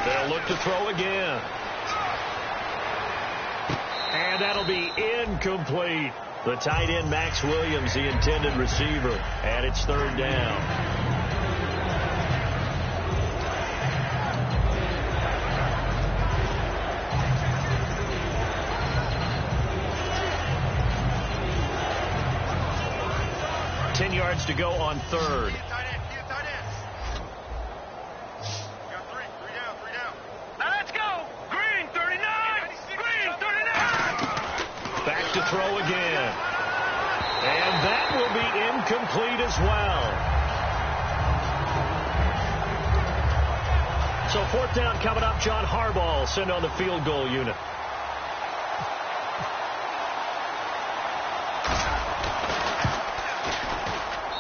They'll look to throw again. And that'll be incomplete. The tight end, Max Williams, the intended receiver. And it's 3rd down. Yards to go on 3rd. Now let's go. Green 39. Green 39. Back to throw again. And that will be incomplete as well. So 4th down coming up. John Harbaugh will send on the field goal unit.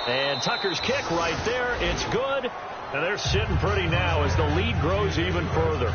And Tucker's kick right there. It's good. And they're sitting pretty now as the lead grows even further.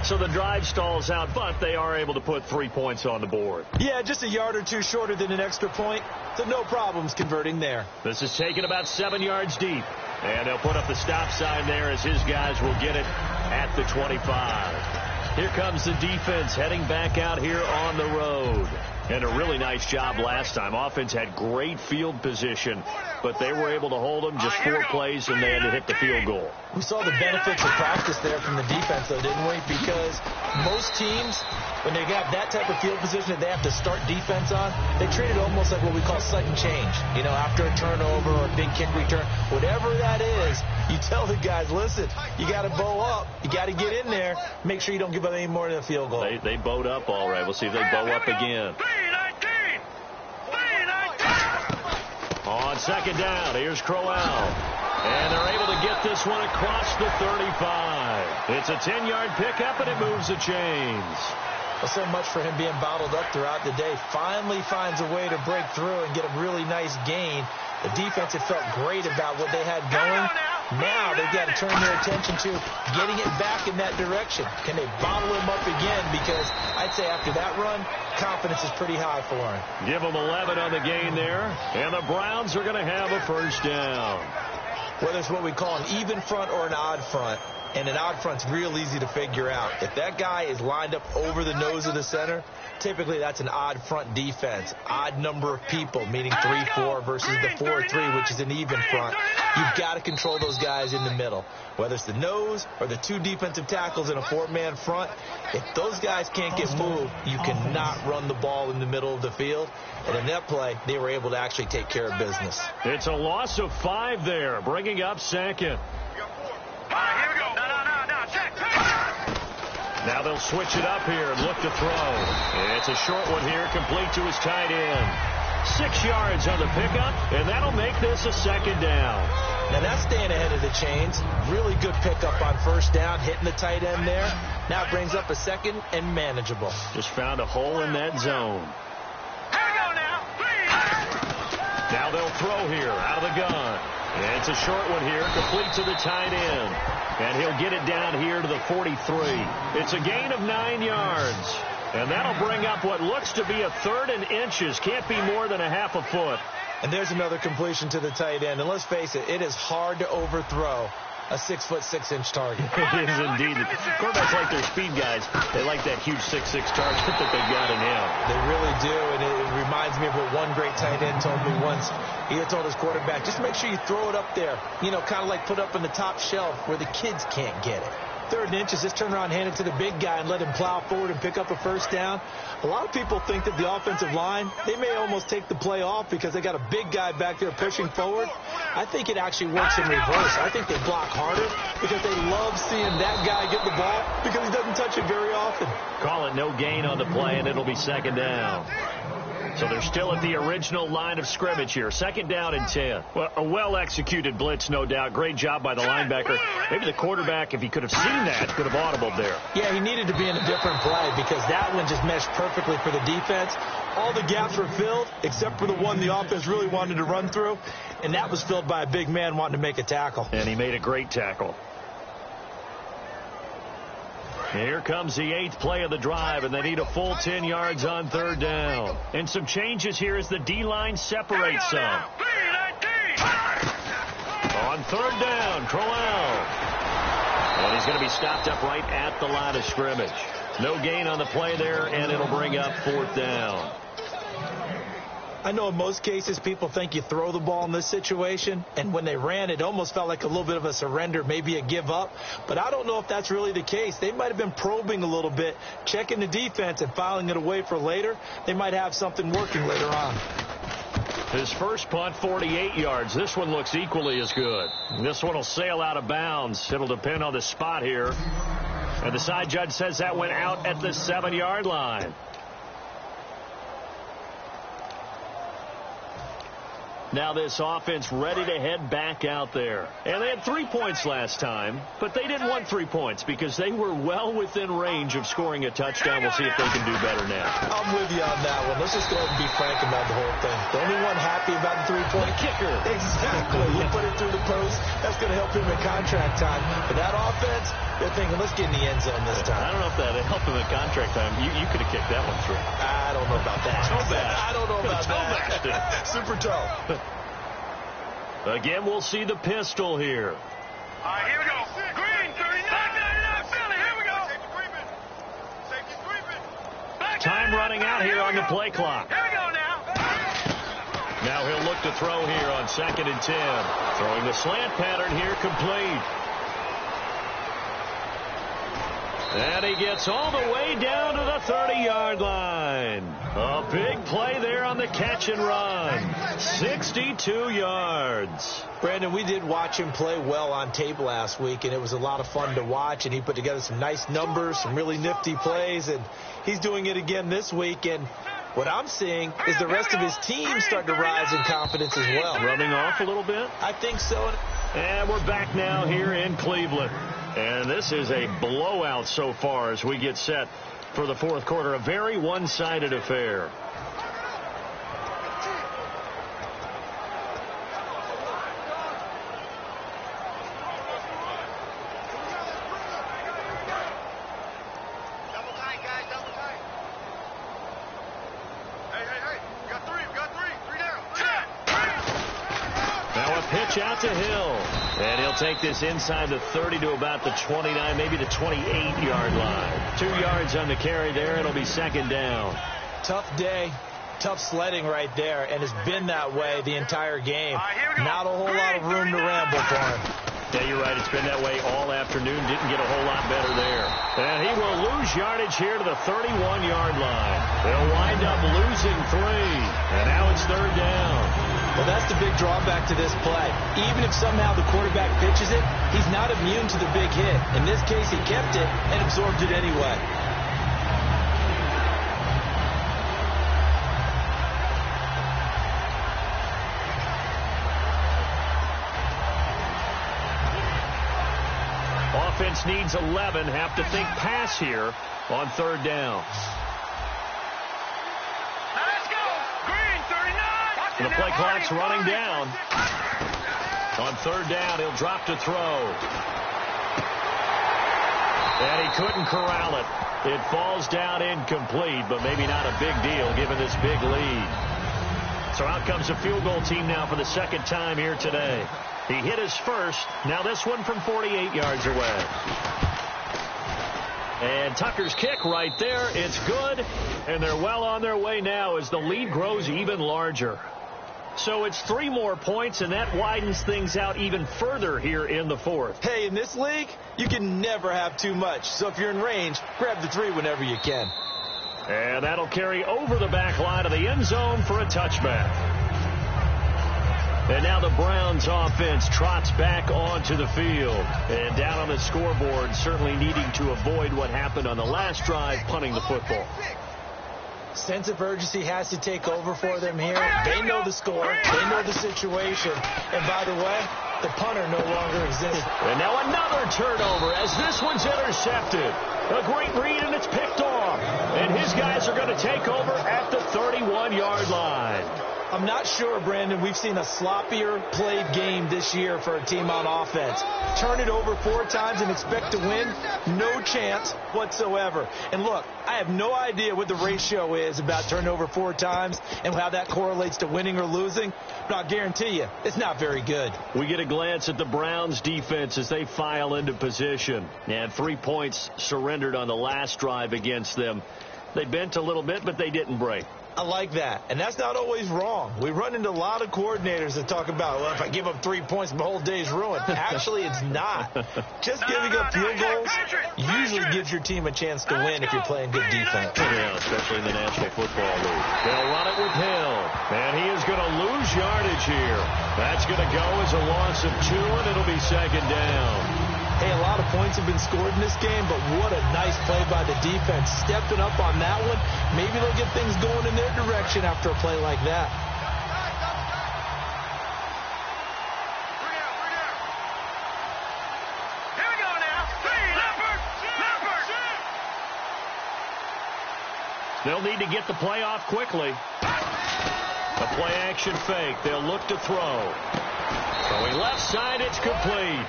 So the drive stalls out, but they are able to put 3 points on the board. Yeah, just a yard or two shorter than an extra point. So no problems converting there. This is taken about 7 yards deep. And they'll put up the stop sign there as his guys will get it at the 25. Here comes the defense heading back out here on the road. And a really nice job last time. Offense had great field position, but they were able to hold them just 4 plays, and they had to hit the field goal. We saw the benefits of practice there from the defense, though, didn't we? Because most teams, when they got that type of field position that they have to start defense on, they treat it almost like what we call sudden change. You know, after a turnover or a big kick return, whatever that is, you tell the guys, listen, you got to bow up. You got to get in there. Make sure you don't give up any more than a field goal. They bowed up all right. We'll see if they bow up again. On 2nd down, here's Crowell. And they're able to get this one across the 35. It's a 10-yard pickup, and it moves the chains. Well, so much for him being bottled up throughout the day. Finally finds a way to break through and get a really nice gain. The defense had felt great about what they had going. Now they've got to turn their attention to getting it back in that direction. Can they bottle him up again? Because I'd say after that run, confidence is pretty high for him. Give them 11 on the gain there. And the Browns are going to have a first down. whether it's what we call an even front or an odd front. And an odd front's real easy to figure out. If that guy is lined up over the nose of the center, typically that's an odd front defense. Odd number of people, meaning 3-4 versus the 4-3, which is an even front. You've got to control those guys in the middle. Whether it's the nose or the two defensive tackles in a four-man front, if those guys can't get moved, you cannot run the ball in the middle of the field. And in that play, they were able to actually take care of business. It's a loss of 5 there, bringing up second. Here we go. No. Check. Now they'll switch it up here and look to throw. It's a short one here, complete to his tight end. 6 yards on the pickup, and that'll make this a second down. Now that's staying ahead of the chains. Really good pickup on first down, hitting the tight end there. Now it brings up a second and manageable. Just found a hole in that zone. Here we go now. Now they'll throw here out of the gun. It's a short one here, complete to the tight end. And he'll get it down here to the 43. It's a gain of 9 yards. And that'll bring up what looks to be a 3rd and inches. Can't be more than a half a foot. And there's another completion to the tight end. And let's face it, it is hard to overthrow a 6'6" target. It is indeed. Quarterbacks like their speed guys. They like that huge 6'6" target that they've got in him. They really do, and it reminds me of what one great tight end told me once. He had told his quarterback, just make sure you throw it up there, kind of like put up in the top shelf where the kids can't get it. 3rd and inches, just turn around, hand it to the big guy, and let him plow forward and pick up a first down. A lot of people think that the offensive line, they may almost take the play off because they got a big guy back there pushing forward. I think it actually works in reverse. I think they block harder because they love seeing that guy get the ball because he doesn't touch it very often. Call it no gain on the play, and it'll be second down. So they're still at the original line of scrimmage here. Second down and 10. Well, a well-executed blitz, no doubt. Great job by the linebacker. Maybe the quarterback, if he could have seen that, could have audibled there. Yeah, he needed to be in a different play because that one just meshed perfectly for the defense. All the gaps were filled except for the one the offense really wanted to run through, and that was filled by a big man wanting to make a tackle. And he made a great tackle. Here comes the 8th play of the drive, and they need a full 10 yards on 3rd down. And some changes here as the D-line separates some. On 3rd down, Crowell. And he's going to be stopped up right at the line of scrimmage. No gain on the play there, and it'll bring up 4th down. I know in most cases people think you throw the ball in this situation, and when they ran, it almost felt like a little bit of a surrender, maybe a give up. But I don't know if that's really the case. They might have been probing a little bit, checking the defense and filing it away for later. They might have something working later on. His first punt, 48 yards. This one looks equally as good. This one will sail out of bounds. It'll depend on the spot here. And the side judge says that went out at the 7-yard line. Now this offense ready to head back out there. And they had 3 points last time, but they didn't want 3 points because they were well within range of scoring a touchdown. We'll see if they can do better now. I'm with you on that one. Let's just go ahead and be frank about the whole thing. The only one happy about the 3-point kicker. Exactly. You put it through the post. That's going to help him in contract time. But that offense, they're thinking, let's get in the end zone this time. I don't know if that helped him in contract time. You could have kicked that one through. I don't know about that. I don't know about that. Super toe. Again, we'll see the pistol here. All right, here we go. Green, 39, Philly, here we go. Safety creeping. Time running out here on the play clock. Here we go now. Now he'll look to throw here on 2nd and 10. Throwing the slant pattern here complete. And he gets all the way down to the 30-yard line. A big play there on the catch and run. 62 yards. Brandon, we did watch him play well on tape last week, and it was a lot of fun to watch, and he put together some nice numbers, some really nifty plays, and he's doing it again this week. And what I'm seeing is the rest of his team starting to rise in confidence as well. Rubbing off a little bit? I think so. And we're back now here in Cleveland. And this is a blowout so far as we get set for the 4th quarter. A very one-sided affair. Double tight, guys, double tight. Hey, we got three down. Now a pitch pitch out to Hill. And he'll take this inside the 30 to about the 29, maybe the 28-yard line. 2 yards on the carry there. It'll be second down. Tough day. Tough sledding right there, and it's been that way the entire game. Not a whole lot of room to ramble for him. Yeah, you're right. It's been that way all afternoon. Didn't get a whole lot better there. And he will lose yardage here to the 31-yard line. They'll wind up losing 3. And now it's third down. Well, that's the big drawback to this play. Even if somehow the quarterback pitches it, he's not immune to the big hit. In this case, he kept it and absorbed it anyway. Offense needs 11. Have to think pass here on third down. Now let's go. Green, 39. And the play clock's running down. On third down, he'll drop to throw. And he couldn't corral it. It falls down incomplete, but maybe not a big deal given this big lead. So out comes a field goal team now for the second time here today. He hit his first. Now this one from 48 yards away. And Tucker's kick right there. It's good. And they're well on their way now as the lead grows even larger. So it's 3 more points, and that widens things out even further here in the fourth. Hey, in this league, you can never have too much. So if you're in range, grab the 3 whenever you can. And that'll carry over the back line of the end zone for a touchback. And now the Browns offense trots back onto the field. And down on the scoreboard, certainly needing to avoid what happened on the last drive, punting the football. Sense of urgency has to take over for them here. They know the score. They know the situation. And by the way, the punter no longer exists. And now another turnover as this one's intercepted. A great read, and it's picked off. And his guys are going to take over at the 31-yard line. I'm not sure, Brandon, we've seen a sloppier played game this year for a team on offense. Turn it over 4 times and expect to win? No chance whatsoever. And look, I have no idea what the ratio is about turn over 4 times and how that correlates to winning or losing, but I'll guarantee you, it's not very good. We get a glance at the Browns defense as they file into position. And 3 points surrendered on the last drive against them. They bent a little bit, but they didn't break. I like that. And that's not always wrong. We run into a lot of coordinators that talk about, well, if I give up 3 points, my whole day's ruined. Actually, it's not. Just giving up field goals usually gives your team a chance to win if you're playing good defense. Yeah, especially in the National Football League. They'll run it with Hill. And he is going to lose yardage here. That's going to go as a loss of 2, and it'll be second down. Hey, a lot of points have been scored in this game, but what a nice play by the defense. Stepping up on that one. Maybe they'll get things going in their direction after a play like that. Here we go now. Leopard. They'll need to get the play off quickly. A play-action fake. They'll look to throw. Going left side, it's complete.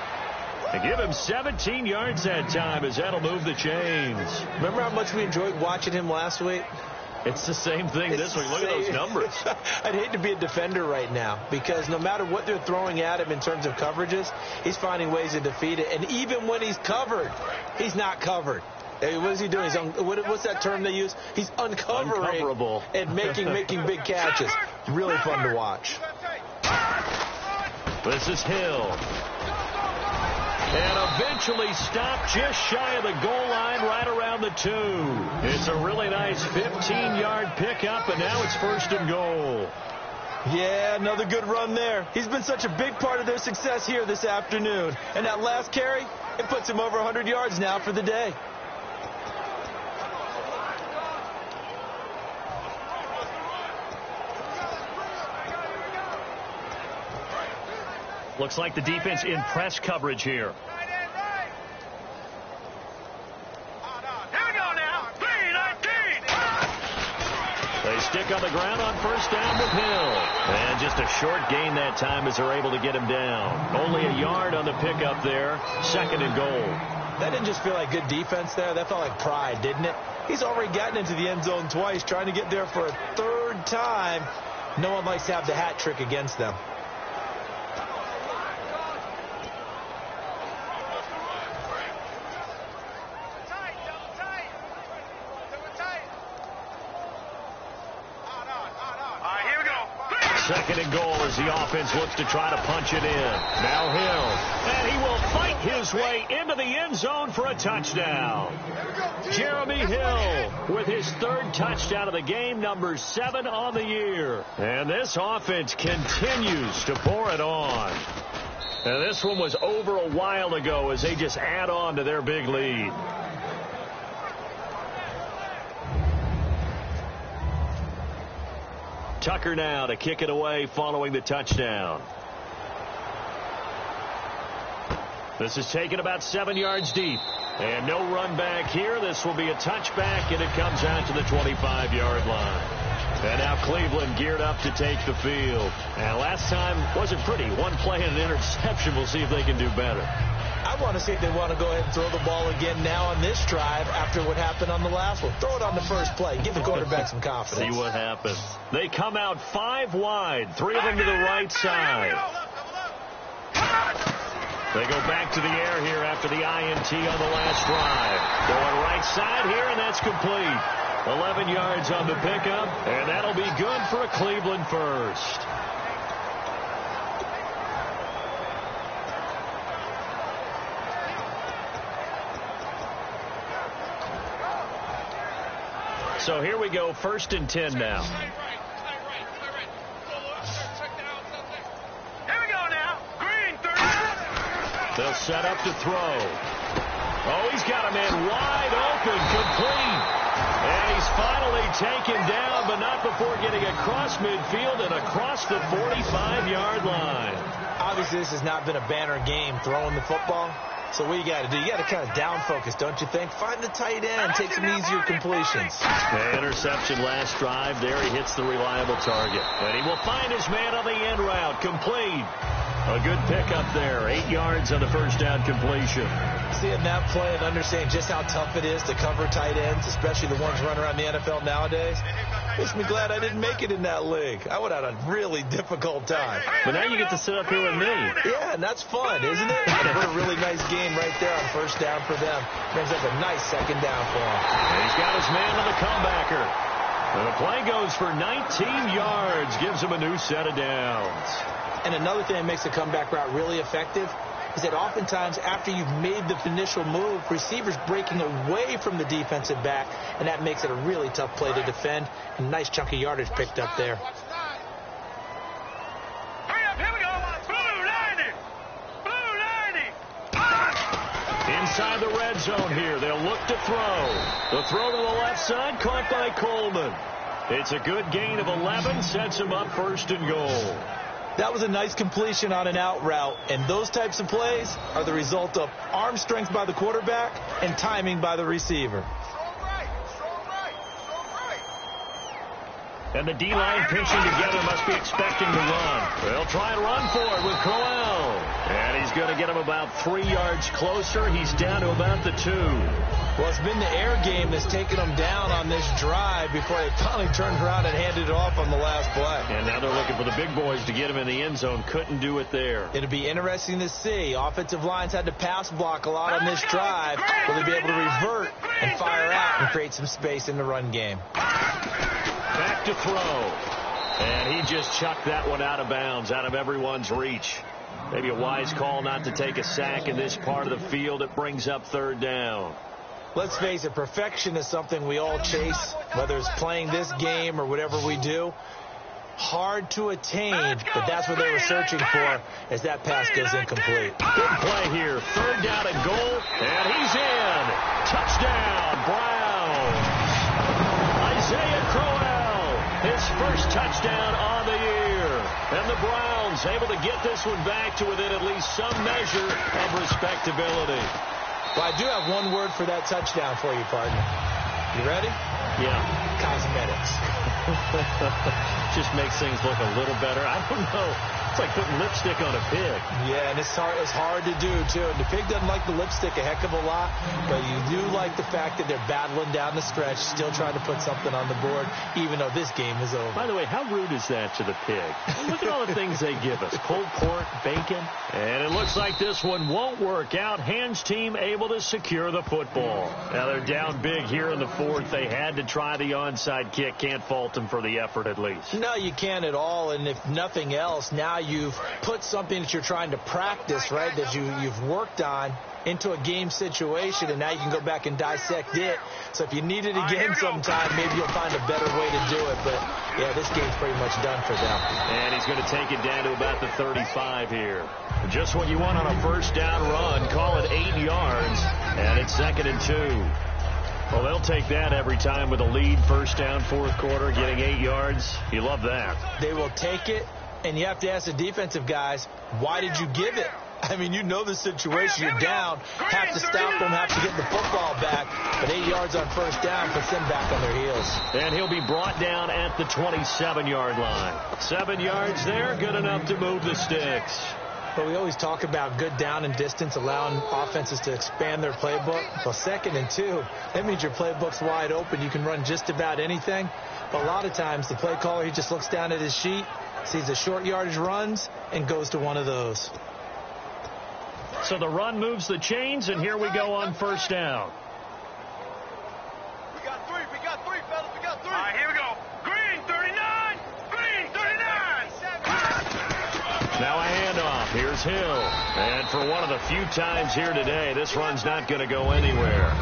They give him 17 yards that time as that'll move the chains. Remember how much we enjoyed watching him last week? It's the same thing this week. Look at those numbers. I'd hate to be a defender right now because no matter what they're throwing at him in terms of coverages, he's finding ways to defeat it. And even when he's covered, he's not covered. What is he doing? What's that term they use? He's uncovering Uncoverable. and making big catches. Really fun to watch. This is Hill. And eventually stopped just shy of the goal line right around the 2. It's a really nice 15-yard pickup, and now it's first and goal. Yeah, another good run there. He's been such a big part of their success here this afternoon. And that last carry, it puts him over 100 yards now for the day. Looks like the defense in press coverage here. Here we go now. 3-19. They stick on the ground on first down with Hill. And just a short gain that time as they're able to get him down. Only a yard on the pickup there. Second and goal. That didn't just feel like good defense there. That felt like pride, didn't it? He's already gotten into the end zone twice, trying to get there for a 3rd time. No one likes to have the hat trick against them. 2nd and goal as the offense looks to try to punch it in. Now Hill. And he will fight his way into the end zone for a touchdown. Jeremy Hill with his 3rd touchdown of the game, number 7 on the year. And this offense continues to pour it on. And this one was over a while ago as they just add on to their big lead. Tucker now to kick it away following the touchdown. This is taken about 7 yards deep. And no run back here. This will be a touchback, and it comes out to the 25-yard line. And now Cleveland geared up to take the field. And last time wasn't pretty. One play and an interception. We'll see if they can do better. I want to see if they want to go ahead and throw the ball again now on this drive after what happened on the last one. Throw it on the first play. Give the quarterback some confidence. See what happens. They come out 5 wide. 3 of them to the right side. They go back to the air here after the INT on the last drive. Going right side here, and that's complete. 11 yards on the pickup, and that'll be good for a Cleveland first. So here we go, 1st and 10 now. Here we go now. Green, 30. They'll set up to throw. Oh, he's got a man wide open, complete. And he's finally taken down, but not before getting across midfield and across the 45-yard line. Obviously, this has not been a banner game throwing the football. So what you got to do, you got to kind of down focus, don't you think? Find the tight end, take some easier completions. The interception last drive. There he hits the reliable target. And he will find his man on the end route, complete. A good pickup there, 8 yards on the first down completion. Seeing that play and understanding just how tough it is to cover tight ends, especially the ones running around the NFL nowadays, makes me glad I didn't make it in that league. I would have had a really difficult time. But now you get to sit up here with me. Yeah, and that's fun, isn't it? What a really nice game right there on first down for them. Brings up a nice 2nd down for him. And he's got his man on the comebacker. And the play goes for 19 yards, gives him a new set of downs. And another thing that makes the comeback route really effective is that oftentimes after you've made the initial move, receivers breaking away from the defensive back, and that makes it a really tough play to defend. And a nice chunk of yardage picked up there. Hurry up, here we go. Blue 90. Blue 90. Inside the red zone here, they'll look to throw. The throw to the left side, caught by Coleman. It's a good gain of 11, sets him up 1st and goal. That was a nice completion on an out route, and those types of plays are the result of arm strength by the quarterback and timing by the receiver. And the D-line pinching together must be expecting to run. They'll try and run for it with Crowell. And he's going to get him about 3 yards closer. He's down to about the 2. Well, it's been the air game that's taken them down on this drive before they finally turned around and handed it off on the last play. And now they're looking for the big boys to get him in the end zone. Couldn't do it there. It'll be interesting to see. Offensive lines had to pass block a lot on this drive. Will they be able to revert and fire out and create some space in the run game? Back to throw. And he just chucked that one out of bounds, out of everyone's reach. Maybe a wise call not to take a sack in this part of the field. It brings up 3rd down. Let's face it, perfection is something we all chase, whether it's playing this game or whatever we do. Hard to attain, but that's what they were searching for as that pass goes incomplete. Good play here. 3rd down and goal, and he's in. Touchdown, Browns. Isaiah Crowell, his first touchdown on the year. And the Browns able to get this one back to within at least some measure of respectability. Well, I do have one word for that touchdown for you, partner. You ready? Yeah. Cosmetics. Just makes things look a little better. I don't know. It's like putting lipstick on a pig. Yeah, and it's hard to do, too. And the pig doesn't like the lipstick a heck of a lot, but you do like the fact that they're battling down the stretch, still trying to put something on the board, even though this game is over. By the way, how rude is that to the pig? Look at all the things they give us. Cold pork, bacon. And it looks like this one won't work out. Hands team able to secure the football. Now they're down big here in the 4th. They had to try the onside kick. Can't fault them for the effort at least. No, No, you can't at all, and if nothing else, now you've put something that you're trying to practice, right, that you've worked on into a game situation, and now you can go back and dissect it. So if you need it again sometime, maybe you'll find a better way to do it. But, yeah, this game's pretty much done for them. And he's going to take it down to about the 35 here. Just what you want on a first down run. Call it 8 yards, and it's 2nd and 2. Well, they'll take that every time with a lead, first down, fourth quarter, getting 8 yards. You love that. They will take it, and you have to ask the defensive guys, why did you give it? I mean, you know the situation. You're down, have to stop them, have to get the football back. But 8 yards on first down puts them back on their heels. And he'll be brought down at the 27-yard line. 7 yards there, good enough to move the sticks. But we always talk about good down and distance, allowing offenses to expand their playbook. Well, 2nd and 2, that means your playbook's wide open. You can run just about anything. But a lot of times, the play caller, he just looks down at his sheet, sees the short yardage runs, and goes to one of those. So the run moves the chains, and here we go on first down. We got three, fellas. We got 3. All right, here we go. Green, 39. Green, 39. Now a handoff. Here's Hill. And for one of the few times here today, this run's not going to go anywhere.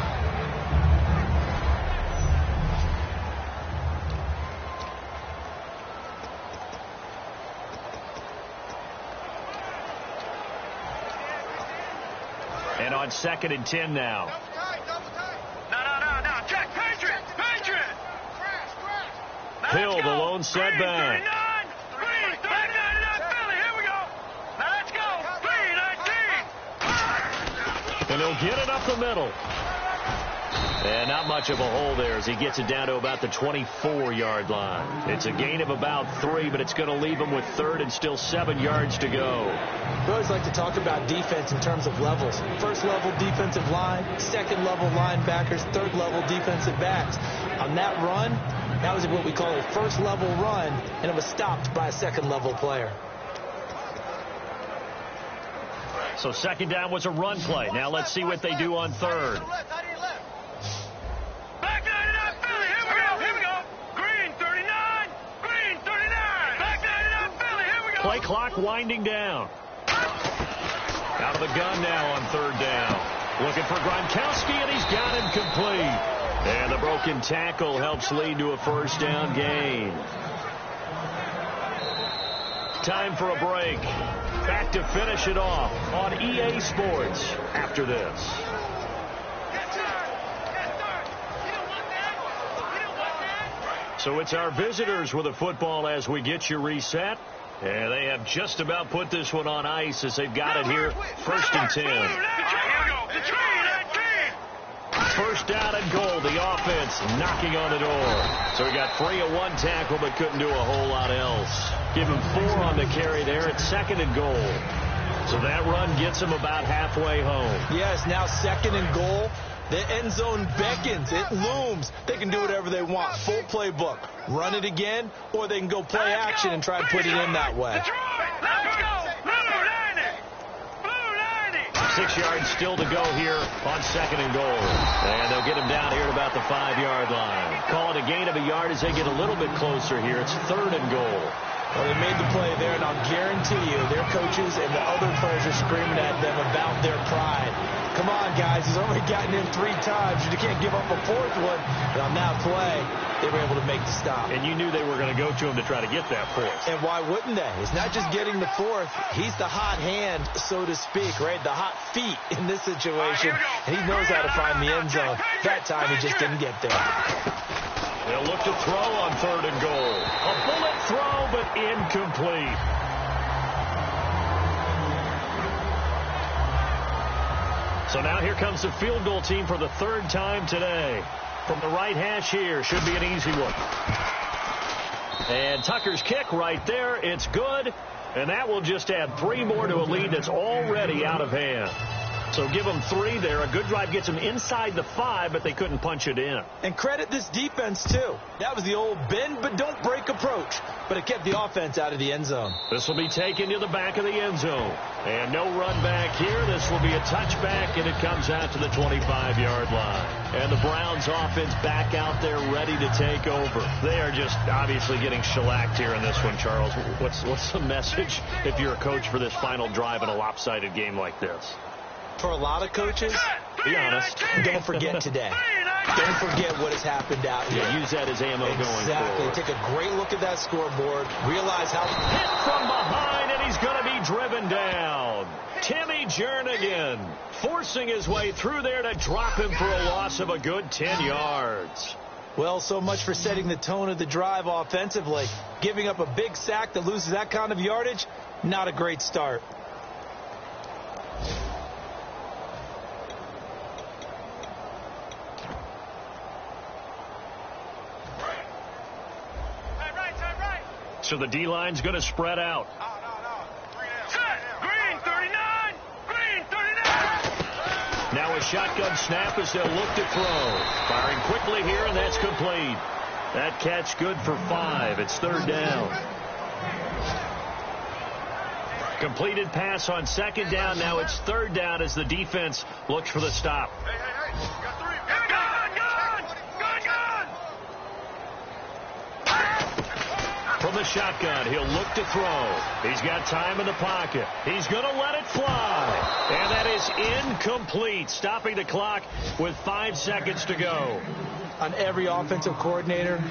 And on 2nd and 10 now. No. Jack, Patriot. Hill, the lone setback. Green, 39, Philly. Here we go. Now let's go. Green, 19. And he'll get it up the middle. And not much of a hole there as he gets it down to about the 24-yard line. It's a gain of about 3, but it's going to leave him with 3rd and still 7 yards to go. We always like to talk about defense in terms of levels. First level defensive line, second level linebackers, third level defensive backs. On that run, that was what we call a first level run, and it was stopped by a second level player. So 2nd down was a run play. Now let's see what they do on 3rd. Back 99, Philly. Here we go. Green, 39. Green, 39. Back 99, Philly. Here we go. Play clock winding down. Out of the gun now on 3rd down. Looking for Gronkowski, and he's got him complete. And the broken tackle helps lead to a first down gain. Time for a break. Back to finish it off on EA Sports after this. So it's our visitors with a football as we get you reset. And they have just about put this one on ice as they've got it here. 1st and 10. First down and goal. The offense knocking on the door. So he got free of one tackle but couldn't do a whole lot else. Give him 4 on the carry there at 2nd and goal. So that run gets him about halfway home. Yes, now 2nd and goal. The end zone beckons. It looms. They can do whatever they want. Full playbook. Run it again, or they can go play action and try and put it in that way. 6 yards still to go here on 2nd and goal. And they'll get him down here at about the 5-yard line. Call it a gain of a yard as they get a little bit closer here. It's 3rd and goal. Well, they made the play there, and I'll guarantee you their coaches and the other players are screaming at them about their pride. Come on, guys. He's already gotten in 3 times. You can't give up a 4th one. And on that play, they were able to make the stop. And you knew they were going to go to him to try to get that 4th. And why wouldn't they? It's not just getting the 4th. He's the hot hand, so to speak, right? The hot feet in this situation. And he knows how to find the end zone. That time, he just didn't get there. They'll look to throw on 3rd and goal. A bullet throw, but incomplete. So now here comes the field goal team for the 3rd time today. From the right hash here, should be an easy one. And Tucker's kick right there, it's good. And that will just add 3 more to a lead that's already out of hand. So give them 3 there. A good drive gets them inside the 5, but they couldn't punch it in. And credit this defense, too. That was the old bend but don't break approach. But it kept the offense out of the end zone. This will be taken to the back of the end zone. And no run back here. This will be a touchback, and it comes out to the 25-yard line. And the Browns offense back out there ready to take over. They are just obviously getting shellacked here in this one, Charles. What's the message if you're a coach for this final drive in a lopsided game like this? For a lot of coaches, be honest, don't forget today. Don't forget what has happened out here. Yeah, use that as ammo going forward. Exactly. Take a great look at that scoreboard. Realize how... Hit from behind, and he's going to be driven down. Timmy Jernigan forcing his way through there to drop him for a loss of a good 10 yards. Well, so much for setting the tone of the drive offensively. Giving up a big sack that loses that kind of yardage, not a great start. So the D-line's going to spread out. Green 39! Green 39! Now a shotgun snap as they'll look to throw. Firing quickly here, and that's complete. That catch good for 5. It's third down. Completed pass on second down. Now it's third down as the defense looks for the stop. Hey, got 3. From the shotgun, he'll look to throw. He's got time in the pocket. He's going to let it fly. And that is incomplete, stopping the clock with 5 seconds to go. On every offensive coordinator,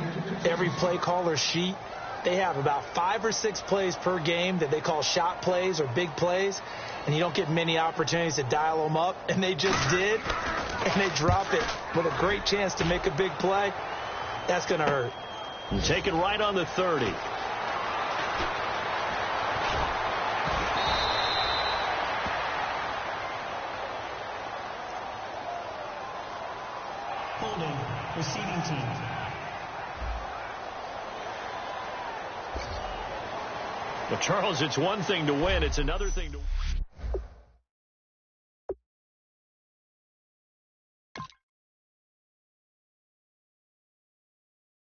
every play caller sheet, they have about 5 or 6 plays per game that they call shot plays or big plays, and you don't get many opportunities to dial them up, and they just did, and they drop it with a great chance to make a big play. That's going to hurt. And take it right on the 30. Holding, receiving team. Well, Charles, it's one thing to win. It's another thing to...